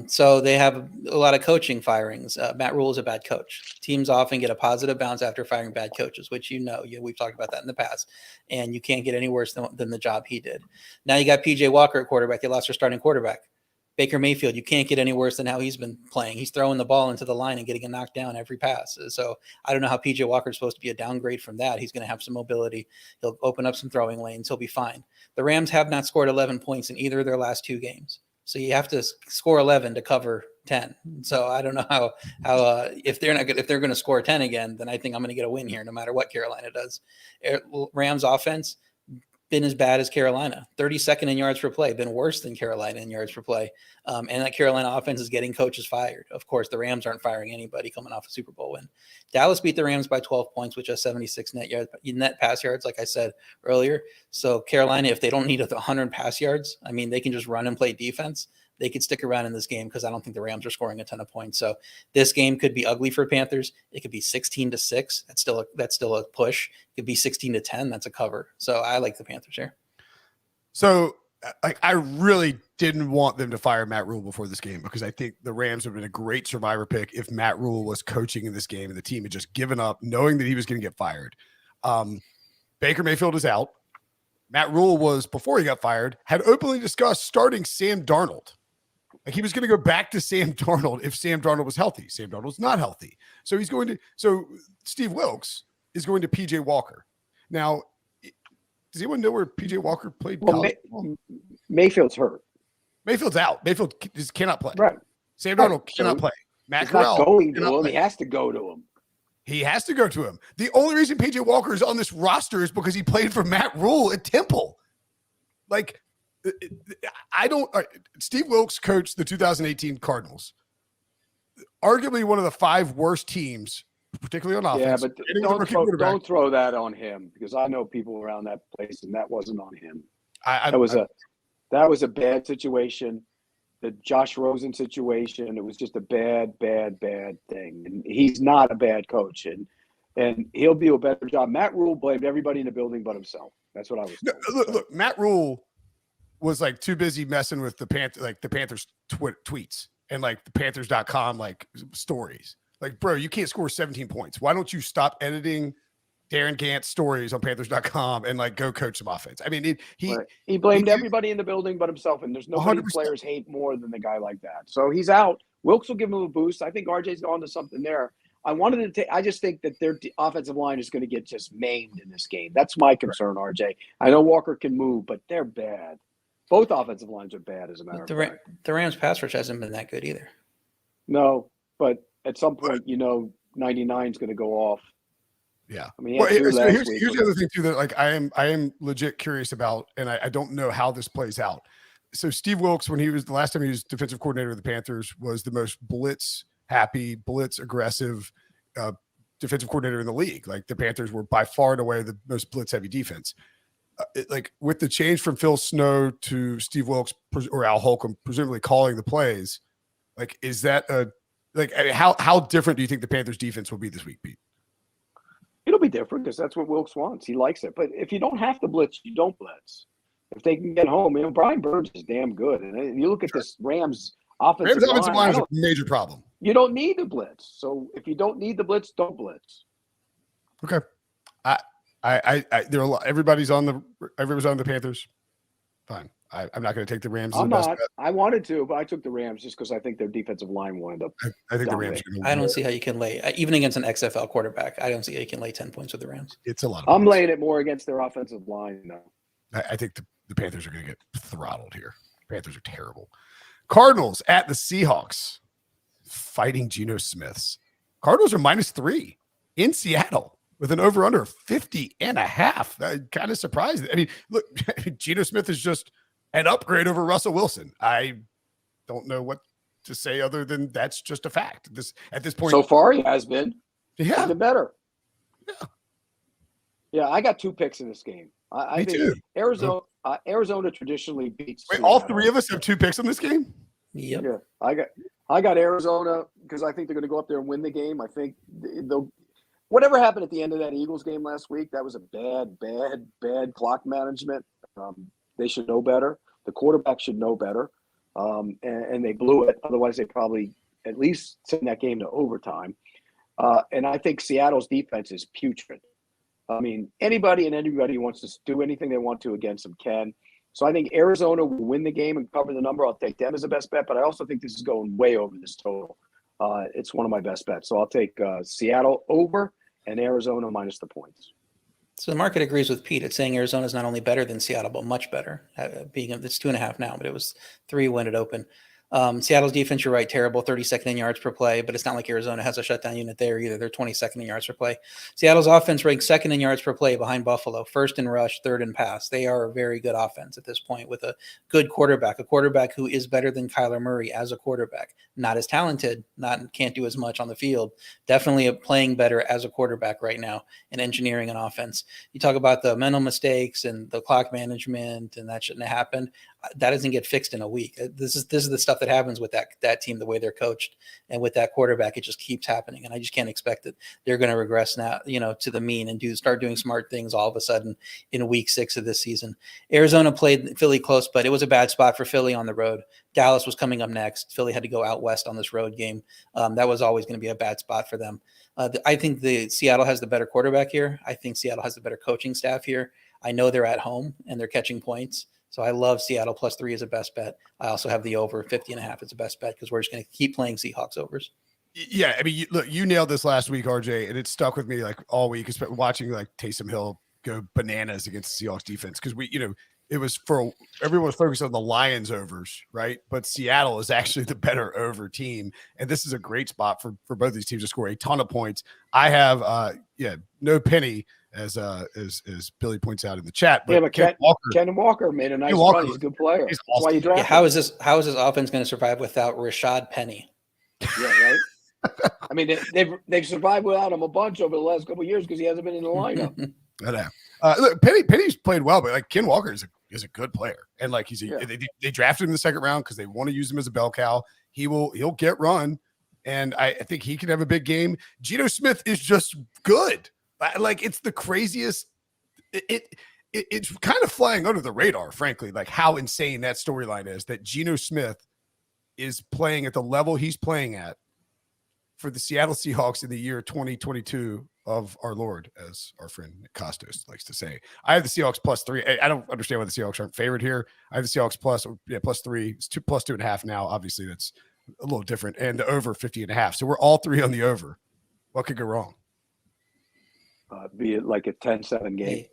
So they have a lot of coaching firings. Matt Rule is a bad coach. Teams often get a positive bounce after firing bad coaches, which we've talked about that in the past. And you can't get any worse than the job he did. Now you got PJ Walker at quarterback. They lost their starting quarterback. Baker Mayfield, you can't get any worse than how he's been playing. He's throwing the ball into the line and getting a knockdown every pass. So I don't know how PJ Walker is supposed to be a downgrade from that. He's going to have some mobility. He'll open up some throwing lanes. He'll be fine. The Rams have not scored 11 points in either of their last 2 games. So you have to score 11 to cover 10. So I don't know how if they're going to score 10 again, then I think I'm going to get a win here no matter what Carolina does. Rams offense been as bad as Carolina, 32nd in yards per play, been worse than Carolina in yards per play. And that Carolina offense is getting coaches fired. Of course, the Rams aren't firing anybody coming off a Super Bowl win. Dallas beat the Rams by 12 points, which has 76 net pass yards, like I said earlier. So Carolina, if they don't need 100 pass yards, I mean, they can just run and play defense. they could stick around in this game because I don't think the Rams are scoring a ton of points. So this game could be ugly for Panthers. It could be 16-6. That's still a push. It could be 16-10. That's a cover. So I like the Panthers here. So I really didn't want them to fire Matt Rule before this game because I think the Rams would have been a great survivor pick if Matt Rule was coaching in this game and the team had just given up knowing that he was going to get fired. Baker Mayfield is out. Matt Rule was, before he got fired, had openly discussed starting Sam Darnold. Like he was going to go back to Sam Darnold if Sam Darnold was healthy. Sam Darnold's not healthy. So Steve Wilkes is going to PJ Walker. Now, does anyone know where PJ Walker played college? Mayfield's hurt. Mayfield's out. Mayfield just cannot play. Right. Sam Darnold cannot play. Matt He's Corral not going to him. play. He has to go to him. He has to go to him. The only reason PJ Walker is on this roster is because he played for Matt Rule at Temple. Like, Steve Wilkes coached the 2018 Cardinals. Arguably one of the 5 worst teams, particularly on offense. Yeah, but don't throw that on him because I know people around that place, and that wasn't on him. That was a bad situation. The Josh Rosen situation, it was just a bad thing. And he's not a bad coach, and he'll do a better job. Matt Rule blamed everybody in the building but himself. That's what I was saying. Look, Matt Rule was like too busy messing with the Panthers tweets and like the Panthers.com like stories. Like, bro, you can't score 17 points. Why don't you stop editing Darren Gant's stories on Panthers.com and like go coach some offense? I mean, he blamed everybody in the building but himself, and there's nobody 100%. Players hate more than the guy like that. So he's out. Wilkes will give him a boost. I think RJ's gone to something there. I just think that their offensive line is going to get just maimed in this game. That's my concern, RJ. I know Walker can move, but they're bad. Both offensive lines are bad, as a matter of fact. The Rams pass rush hasn't been that good either. No, but at some point, 99 is going to go off. Yeah. I mean, here's the other thing too that like I am legit curious about, and I don't know how this plays out. So Steve Wilkes, when he was the last time he was defensive coordinator of the Panthers, was the most blitz aggressive defensive coordinator in the league. Like the Panthers were by far and away the most blitz heavy defense. Like with the change from Phil Snow to Steve Wilkes or Al Holcomb, presumably calling the plays, like is that how different do you think the Panthers defense will be this week, Pete? It'll be different because that's what Wilkes wants. He likes it. But if you don't have to blitz, you don't blitz. If they can get home, Brian Burns is damn good. And you look at this Rams offensive line is a major problem. You don't need to blitz. So if you don't need the blitz, don't blitz. Okay. There are a lot, everybody's on the Panthers. Fine. I'm not going to take the Rams. I'm not. I wanted to, but I took the Rams just because I think their defensive line wound up. I think the Rams. I don't see how you can lay, even against an XFL quarterback. I don't see how you can lay 10 points with the Rams. It's a lot. I'm laying it more against their offensive line, though. I think the Panthers are going to get throttled here. Panthers are terrible. Cardinals at the Seahawks, fighting Geno Smiths. Cardinals are -3 in Seattle with an over/under of 50.5. Kind of surprised. I mean, look, Geno Smith is just an upgrade over Russell Wilson. I don't know what to say other than that's just a fact. At this point, so far he has been. Yeah, he's been better. Yeah. I got 2 picks in this game. I think too. Arizona traditionally beats. Wait, all 3 of us have 2 picks in this game. Yep. Yeah, I got Arizona because I think they're going to go up there and win the game. I think they'll. Whatever happened at the end of that Eagles game last week, that was a bad clock management. They should know better. The quarterback should know better, and they blew it. Otherwise, they probably at least send that game to overtime. And I think Seattle's defense is putrid. I mean, anybody and everybody who wants to do anything they want to against them can. So I think Arizona will win the game and cover the number. I'll take them as the best bet, but I also think this is going way over this total. It's one of my best bets. So I'll take Seattle over and Arizona minus the points. So the market agrees with Pete. It's saying Arizona is not only better than Seattle, but much better. It's 2.5 now, but it was 3 when it opened. Seattle's defense, you're right, terrible, 32nd in yards per play, but it's not like Arizona has a shutdown unit there either. They're 22nd in yards per play. Seattle's offense ranks 2nd in yards per play behind Buffalo, 1st in rush, 3rd in pass. They are a very good offense at this point with a good quarterback, a quarterback who is better than Kyler Murray as a quarterback. Not as talented, can't do as much on the field. Definitely playing better as a quarterback right now in engineering and offense. You talk about the mental mistakes and the clock management, and that shouldn't have happened. that doesn't get fixed in a week. This is the stuff that happens with that team, the way they're coached, and with that quarterback, it just keeps happening. And I just can't expect that they're going to regress now, to the mean and start doing smart things all of a sudden in week 6 of this season. Arizona played Philly close, but it was a bad spot for Philly on the road. Dallas was coming up next. Philly had to go out west on this road game. That was always going to be a bad spot for them. I think Seattle has the better quarterback here. I think Seattle has the better coaching staff here. I know they're at home and they're catching points. So I love Seattle +3 as a best bet. I also have the over 50.5 as a best bet because we're just going to keep playing Seahawks overs. Yeah, I mean, you nailed this last week, RJ, and it stuck with me like all week, watching like Taysom Hill go bananas against the Seahawks defense because it was everyone was focused on the Lions overs, right? But Seattle is actually the better over team, and this is a great spot for both these teams to score a ton of points. I have no penny as Billy points out in the chat, but Ken Walker made a nice run. He's a good player. That's why you drafted. How is this offense going to survive without Rashad Penny? Yeah, right. I mean, they've survived without him a bunch over the last couple of years because he hasn't been in the lineup. I know. Look, Penny's played well, but like Ken Walker is a good player, and like they drafted him in the second round because they want to use him as a bell cow. He'll get run, and I think he can have a big game. Geno Smith is just good. Like it's the craziest. It's kind of flying under the radar, frankly. Like how insane that storyline is that Geno Smith is playing at the level he's playing at for the Seattle Seahawks in the year 2022 of our Lord, as our friend Costos likes to say. I have the Seahawks +3. I don't understand why the Seahawks aren't favored here. I have the Seahawks +3. It's +2.5 now. Obviously, that's a little different. And the over 50.5. So we're all three on the over. What could go wrong? Be it like a 10-7 game.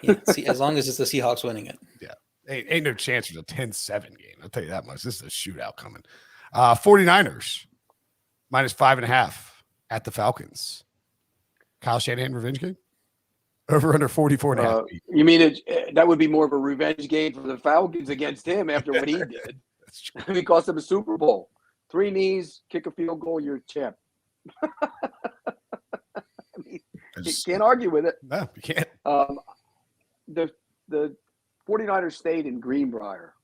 Yeah, as long as it's the Seahawks winning it. Yeah. Ain't no chance there's a 10-7 game. I'll tell you that much. This is a shootout coming. 49ers -5.5 at the Falcons. Kyle Shanahan revenge game? Over under 44.5. You mean that would be more of a revenge game for the Falcons against him after what he did? That's true. He cost him a Super Bowl. 3 knees, kick a field goal, you're a champ. You can't argue with it. No, you can't. The 49ers stayed in Greenbrier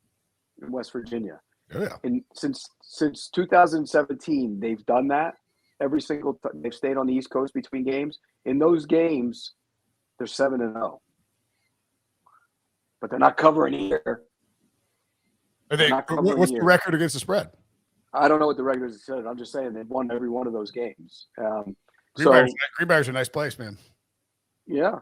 in West Virginia. Oh, yeah. And since 2017, they've done that every single time. They've stayed on the East Coast between games. In those games, they're 7-0. But they're not covering here. What's the record against the spread? I don't know what the record is. I'm just saying they've won every one of those games. Greenbrier's a nice place, man. Yeah.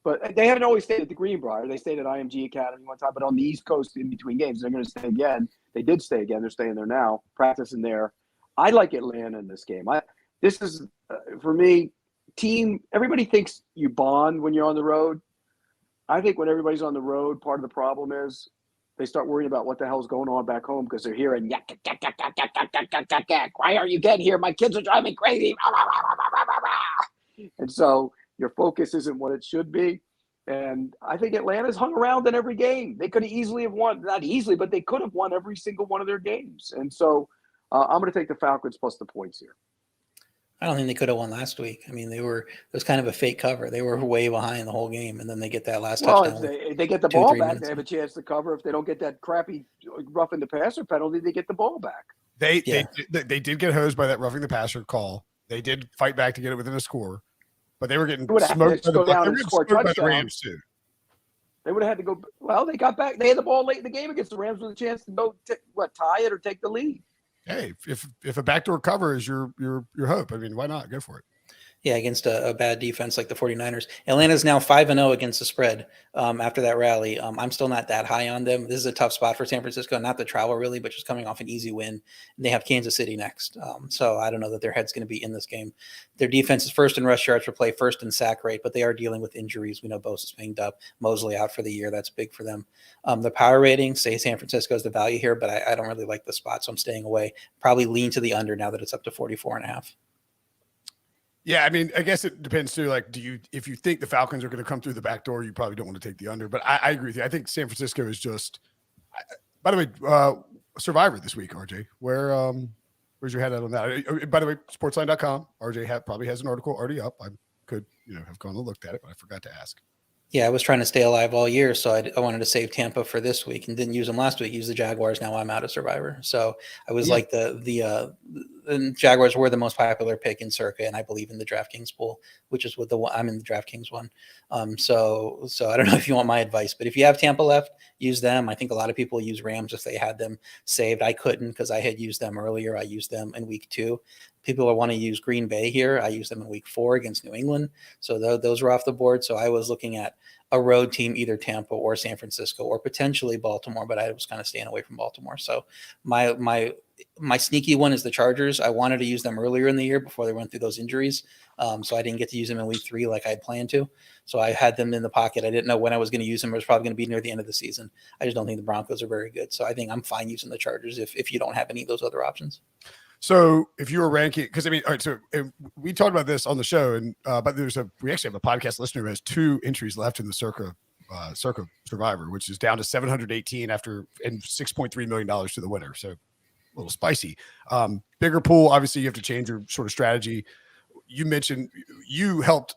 But they haven't always stayed at the Greenbrier. They stayed at IMG Academy one time, but on the East Coast in between games, they're going to stay again. They did stay again. They're staying there now, practicing there. I like Atlanta in this game. This is, for me, team. Everybody thinks you bond when you're on the road. I think when everybody's on the road, part of the problem is they start worrying about what the hell's going on back home because they're hearing, yak, yak, yak, yak, yak, yak, yak, yak, yak, yak. Why are you getting here? My kids are driving me crazy. And so your focus isn't what it should be. And I think Atlanta's hung around in every game. They could have easily have won, not easily, but they could have won every single one of their games. And so I'm going to take the Falcons plus the points here. I don't think they could have won last week. I mean, it was kind of a fake cover. They were way behind the whole game, and then they get that last touchdown. If they get the ball back, they have a chance to cover. If they don't get that crappy roughing the passer penalty, they get the ball back. They did get hosed by that roughing the passer call. They did fight back to get it within a score, but they were getting smoked by the Rams too. They would have had to go. Well, they got back. They had the ball late in the game against the Rams with a chance to go tie it or take the lead. Hey, if a backdoor cover is your hope, I mean, why not? Go for it. Yeah, against a bad defense like the 49ers. Atlanta's now 5-0 against the spread after that rally. I'm still not that high on them. This is a tough spot for San Francisco, not the travel really, but just coming off an easy win. They have Kansas City next. So I don't know that their head's going to be in this game. Their defense is first in rush yards per play, first in sack rate, but they are dealing with injuries. We know Bosa's banged up, Mosley out for the year. That's big for them. The power rating, say San Francisco is the value here, but I don't really like the spot, so I'm staying away. Probably lean to the under now that it's up to 44.5. Yeah, I mean, I guess it depends too. Like, if you think the Falcons are going to come through the back door, you probably don't want to take the under. But I agree with you. I think San Francisco is just. By the way, Survivor this week, RJ. Where's your head at on that? By the way, sportsline.com. RJ probably has an article already up. I could have gone and looked at it, but I forgot to ask. Yeah, I was trying to stay alive all year, so I wanted to save Tampa for this week and didn't use them last week. Used the Jaguars. Now I'm out of Survivor. So I was Yeah. like the Jaguars were the most popular pick in Circa, and I believe in the DraftKings pool, which is what the one I'm in the DraftKings one. So I don't know if you want my advice, but if you have Tampa left, use them. I think a lot of people use Rams if they had them saved. I couldn't because I had used them earlier. I used them in week 2. People want to use Green Bay here. I used them in week 4 against New England. So those were off the board. So I was looking at a road team, either Tampa or San Francisco or potentially Baltimore, but I was kind of staying away from Baltimore. So my sneaky one is the Chargers. I wanted to use them earlier in the year before they went through those injuries. So I didn't get to use them in week 3 like I had planned to. So I had them in the pocket. I didn't know when I was going to use them. It was probably going to be near the end of the season. I just don't think the Broncos are very good. So I think I'm fine using the Chargers if you don't have any of those other options. So if you were ranking, because I mean, all right, so we talked about this on the show, and but we actually have a podcast listener who has 2 entries left in the Circa Survivor, which is down to 718 and $6.3 million to the winner. So a little spicy. Bigger pool, obviously you have to change your sort of strategy. You mentioned you helped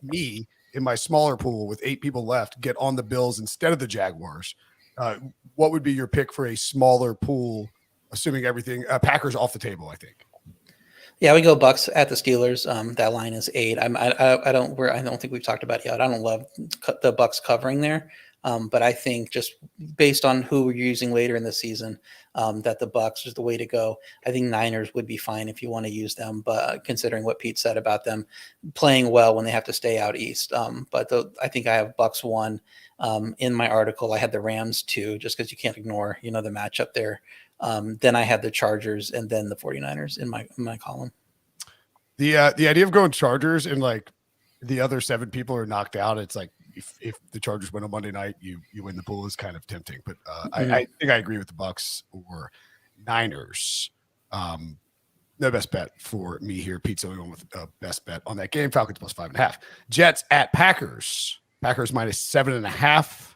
me in my smaller pool with 8 people left get on the Bills instead of the Jaguars. What would be your pick for a smaller pool? Assuming everything, Packers off the table, I think. Yeah, we go Bucs at the Steelers. That line is 8. I don't think we've talked about it yet. I don't love the Bucs covering there, but I think just based on who we're using later in the season, that the Bucs is the way to go. I think Niners would be fine if you want to use them, but considering what Pete said about them playing well when they have to stay out east. I think I have Bucs 1 in my article. I had the Rams 2, just because you can't ignore the matchup there. Then I had the Chargers and then the 49ers in my column. The idea of going Chargers and like the other 7 people are knocked out, it's like if the Chargers win on Monday night, you win the pool is kind of tempting. But I think I agree with the Bucs or Niners. No best bet for me here. Pete's only one with best bet on that game. Falcons plus 5.5. Jets at Packers. Packers minus 7.5.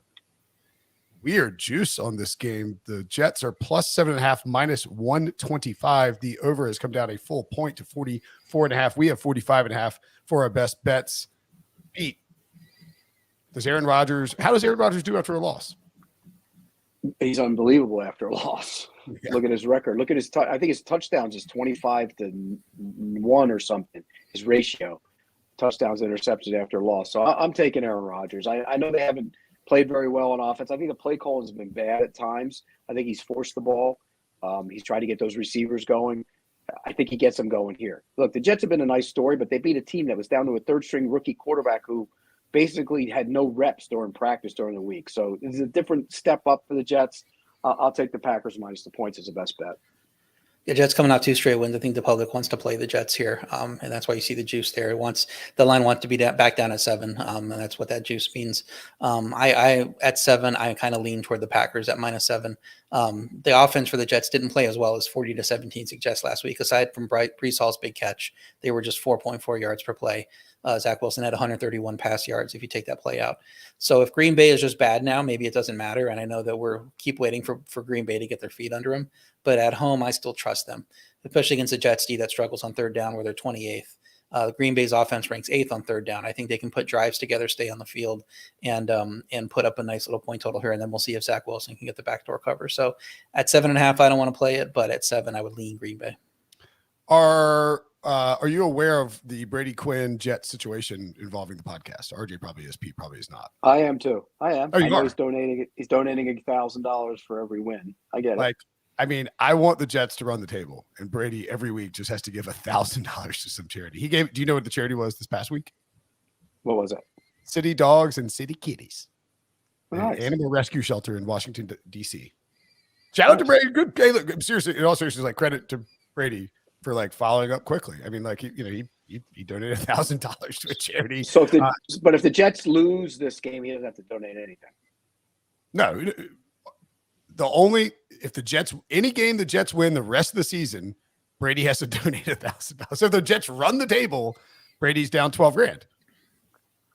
Weird juice on this game. The Jets are plus 7.5, minus 125. The over has come down a full point to 44.5. We have 45.5 for our best bets. Pete, how does Aaron Rodgers do after a loss? He's unbelievable after a loss. Yeah. Look at his record. Look at his I think his touchdowns is 25-1 or something. His ratio, touchdowns intercepted after a loss. So I'm taking Aaron Rodgers. I know they haven't played very well on offense. I think the play call has been bad at times. I think he's forced the ball. He's tried to get those receivers going. I think he gets them going here. Look, the Jets have been a nice story, but they beat a team that was down to a third-string rookie quarterback who basically had no reps during practice during the week. So it's a different step up for the Jets. I'll take the Packers minus the points as the best bet. The Jets coming off 2 straight wins. I think the public wants to play the Jets here, and that's why you see the juice there. The line wants to be back down at 7, and that's what that juice means. I at 7, I kind of lean toward the Packers at minus 7. The offense for the Jets didn't play as well as 40-17 suggests last week. Aside from Breece Hall's big catch, they were just 4.4 yards per play. Zach Wilson had 131 pass yards if you take that play out. So if Green Bay is just bad now, maybe it doesn't matter. And I know that we're keep waiting for Green Bay to get their feet under them. But at home, I still trust them, especially against a Jets D that struggles on 3rd down where they're 28th. Green Bay's offense ranks 8th on 3rd down. I think they can put drives together, stay on the field, and put up a nice little point total here. And then we'll see if Zach Wilson can get the backdoor cover. So at 7.5, I don't want to play it, but at 7, I would lean Green Bay. Are you aware of the Brady Quinn Jet situation involving the podcast? RJ probably is. Pete probably is not. I am too. I am. Oh, I know he's donating $1,000 for every win. I get it. I mean, I want the Jets to run the table, and Brady every week just has to give $1,000 to some charity. Do you know what the charity was this past week? What was it? City Dogs and City Kitties. Nice. Animal Rescue Shelter in Washington, D.C. Shout out to Brady. Good. Hey, look, seriously, in all seriousness, like credit to Brady for like following up quickly. I mean, like he donated $1,000 to a charity. So if the Jets lose this game, he doesn't have to donate anything. No. Any game the Jets win the rest of the season, Brady has to donate $1,000. So if the Jets run the table, Brady's down $12,000.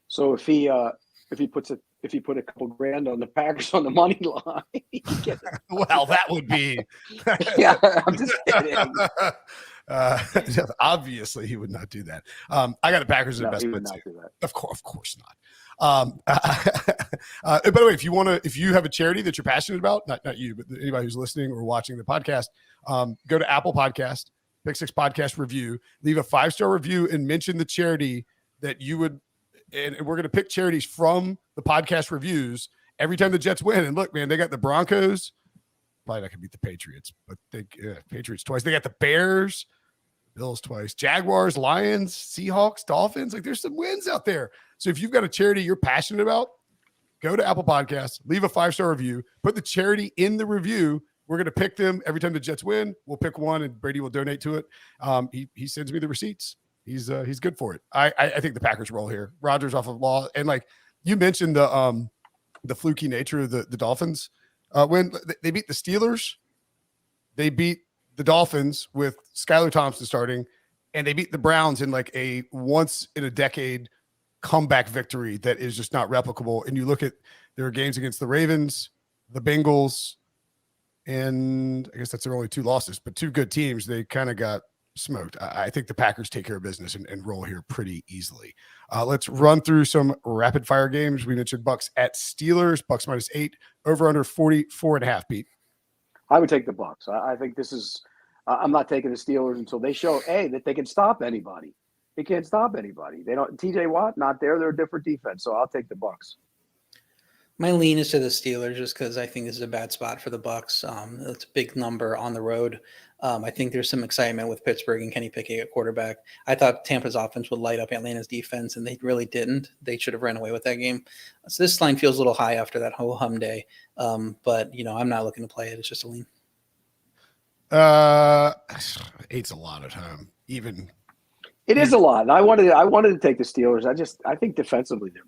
So if he puts if you put a couple grand on the Packers on the money line. Well, that would be. Yeah, I'm just kidding. Obviously, he would not do that. I got the Packers No, he investment would not too. do that. Of course not. By the way, if you have a charity that you're passionate about, not you, but anybody who's listening or watching the podcast, go to Apple Podcast, Pick Six Podcast Review, leave a 5-star review, and mention the charity that you would. And we're going to pick charities from the podcast reviews every time the Jets win. And look, man, they got the Broncos. Probably not going to beat the Patriots, but Patriots twice. They got the Bears, Bills twice, Jaguars, Lions, Seahawks, Dolphins. Like, there's some wins out there. So if you've got a charity you're passionate about, go to Apple Podcasts, leave a 5-star review, put the charity in the review. We're going to pick them every time the Jets win. We'll pick one, and Brady will donate to it. He sends me the receipts. He's good for it. I think the Packers roll here. Rodgers off of law, and like you mentioned, the fluky nature of the Dolphins. When they beat the Steelers, they beat the Dolphins with Skylar Thompson starting, and they beat the Browns in like a once in a decade comeback victory that is just not replicable. And you look at their games against the Ravens, the Bengals, and I guess that's their only 2 losses, but 2 good teams. They kind of got smoked. I think the Packers take care of business and roll here pretty easily. Let's run through some rapid fire games. We mentioned Bucs at Steelers, Bucs -8, over under 44.5, Pete. I would take the Bucs. I think this is I'm not taking the Steelers until they show that they can stop anybody. They can't stop anybody. They don't. TJ Watt not there. They're a different defense. So I'll take the Bucs. My lean is to the Steelers just because I think this is a bad spot for the Bucs. It's a big number on the road. I think there's some excitement with Pittsburgh and Kenny Pickett at quarterback. I thought Tampa's offense would light up Atlanta's defense, and they really didn't. They should have ran away with that game. So this line feels a little high after that whole hum day. But, I'm not looking to play it. It's just a lean. 8's a lot at home. Even it is a lot. I wanted to take the Steelers. I think defensively they're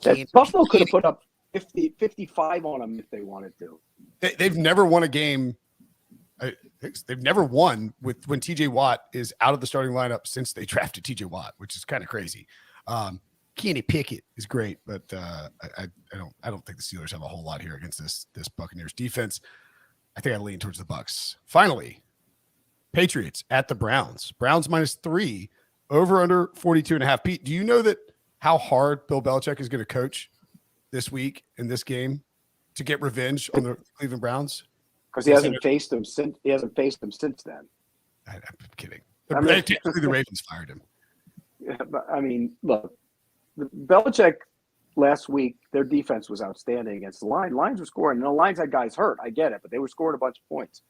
bad. Buffalo could have put up 55 on them if they wanted to. They've never won a game. They've never won when TJ Watt is out of the starting lineup since they drafted TJ Watt, which is kind of crazy. Kenny Pickett is great, but I don't think the Steelers have a whole lot here against this Buccaneers defense. I think I lean towards the Bucs. Finally, Patriots at the Browns. Browns -3, over under 42.5. Pete, do you know how hard Bill Belichick is going to coach this week in this game to get revenge on the Cleveland Browns? Because he hasn't faced them since then. I'm kidding. The Ravens fired him. Yeah, but I mean, look, Belichick last week, their defense was outstanding against the line. Lions were scoring. And the Lions had guys hurt. I get it, but they were scoring a bunch of points.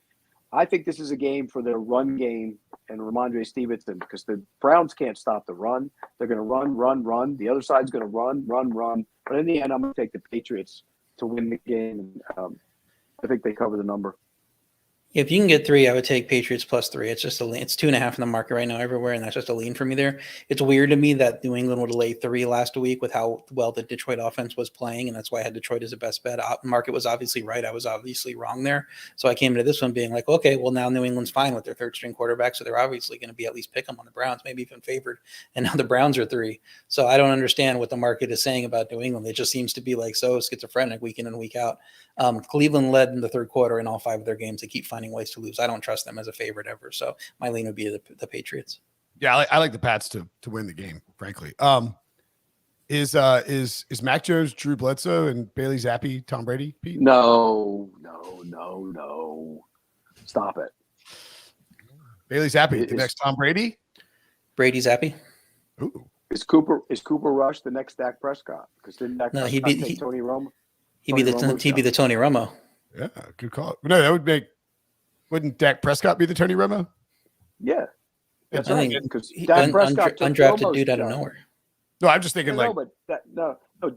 I think this is a game for their run game and Ramondre Stevenson because the Browns can't stop the run. They're going to run. The other side's going to run. But in the end, I'm going to take the Patriots to win the game. And, I think they cover the number. If you can get 3, I would take Patriots +3. It's just a lean. It's 2.5 in the market right now everywhere, and that's just a lean for me there. It's weird to me that New England would have laid 3 last week with how well the Detroit offense was playing, and that's why I had Detroit as the best bet. Market was obviously right. I was obviously wrong there. So I came into this one being like, okay, well, now New England's fine with their third-string quarterback, so they're obviously going to be at least pick them on the Browns, maybe even favored. And now the Browns are 3. So I don't understand what the market is saying about New England. It just seems to be like so schizophrenic week in and week out. Cleveland led in the third quarter in all 5 of their games. They keep finding ways to lose. I don't trust them as a favorite ever. So my lean would be the Patriots. Yeah, I like the Pats to win the game, frankly. Is Mac Jones, Drew Bledsoe, and Bailey Zappi Tom Brady, Pete? No. Stop it. Bailey Zappi, the next Tom Brady? Brady Zappi? Ooh. Is Cooper Rush the next Dak Prescott? Because didn't Dak Prescott take Tony Romo? He'd be the Tony Romo. Yeah, good call. No, that wouldn't Dak Prescott be the Tony Romo? Yeah. That's right. Because Dak Prescott took undrafted Romo's dude out of nowhere. No, I'm just thinking no,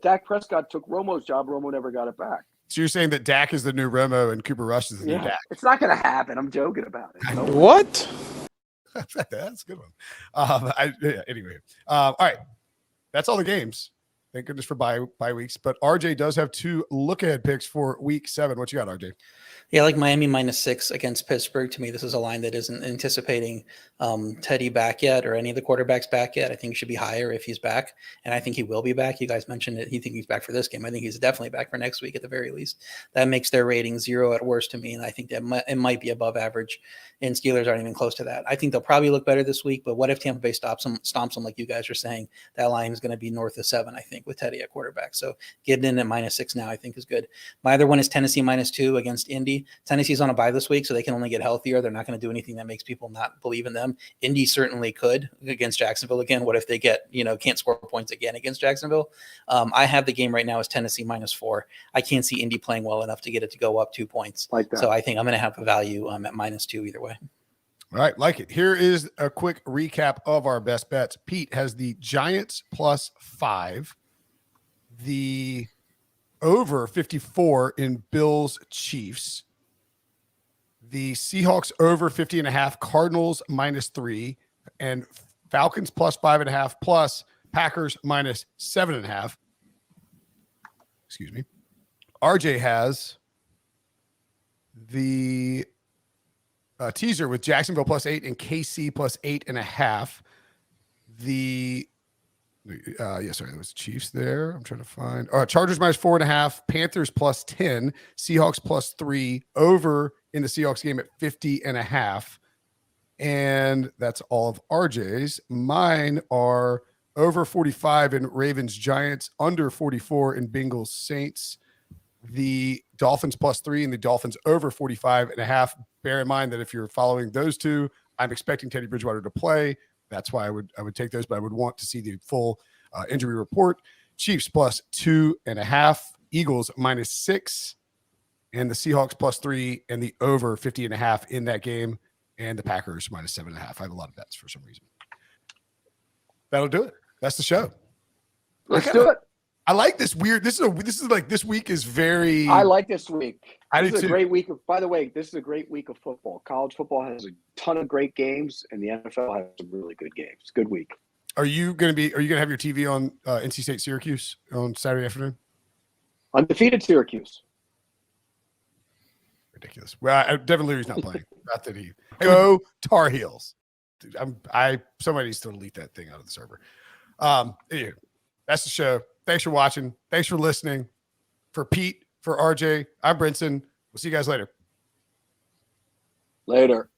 Dak Prescott took Romo's job. Romo never got it back. So you're saying that Dak is the new Romo and Cooper Rush is the new Dak? It's not going to happen. I'm joking about it. What? That's a good one. Anyway, all right. That's all the games. Thank goodness for bye weeks. But RJ does have 2 look-ahead picks for Week 7. What you got, RJ? Yeah, like Miami -6 against Pittsburgh. To me, this is a line that isn't anticipating Teddy back yet or any of the quarterbacks back yet. I think it should be higher if he's back, and I think he will be back. You guys mentioned it. You think he's back for this game. I think he's definitely back for next week at the very least. That makes their rating 0 at worst to me, and I think that it might be above average, and Steelers aren't even close to that. I think they'll probably look better this week, but what if Tampa Bay stomps them like you guys are saying? That line is going to be north of 7, I think, with Teddy at quarterback. So getting in at -6 now, I think, is good. My other one is Tennessee -2 against Indy. Tennessee's on a bye this week, so they can only get healthier. They're not going to do anything that makes people not believe in them. Indy certainly could against Jacksonville again. What if they can't score points again against Jacksonville? I have the game right now as Tennessee -4. I can't see Indy playing well enough to get it to go up 2 points. Like that. So I think I'm going to have a value at -2 either way. All right, like it. Here is a quick recap of our best bets. Pete has the Giants +5, the over 54 in Bills Chiefs, the Seahawks over 50.5, Cardinals -3, and Falcons +5.5 plus Packers -7.5. Excuse me. RJ has the teaser with Jacksonville +8 and KC +8.5. The there was Chiefs there. I'm trying to find Chargers -4.5, Panthers +10, Seahawks +3, over in the Seahawks game at 50.5. And that's all of RJ's. Mine are over 45 in Ravens Giants, under 44 in Bengals Saints, the Dolphins +3 and the Dolphins over 45.5. Bear in mind that if you're following those two, I'm expecting Teddy Bridgewater to play. That's why I would take those, but I would want to see the full injury report. Chiefs +2.5, Eagles -6, and the Seahawks +3 and the over 50.5 in that game, and the Packers -7.5. I have a lot of bets for some reason. That'll do it. That's the show. Let's do it. I like this weird. This is like this week is very. I like this week. This is do a too. great week. By the way, this is a great week of football. College football has a ton of great games, and the NFL has some really good games. Good week. Are you gonna have your TV on NC State Syracuse on Saturday afternoon? Undefeated Syracuse. Ridiculous. Well, Devin Leary's not playing. Not that he. Go Tar Heels. Dude, somebody needs to delete that thing out of the server. Anyway, that's the show. Thanks for watching. Thanks for listening. For Pete, for RJ, I'm Brinson. We'll see you guys later. Later.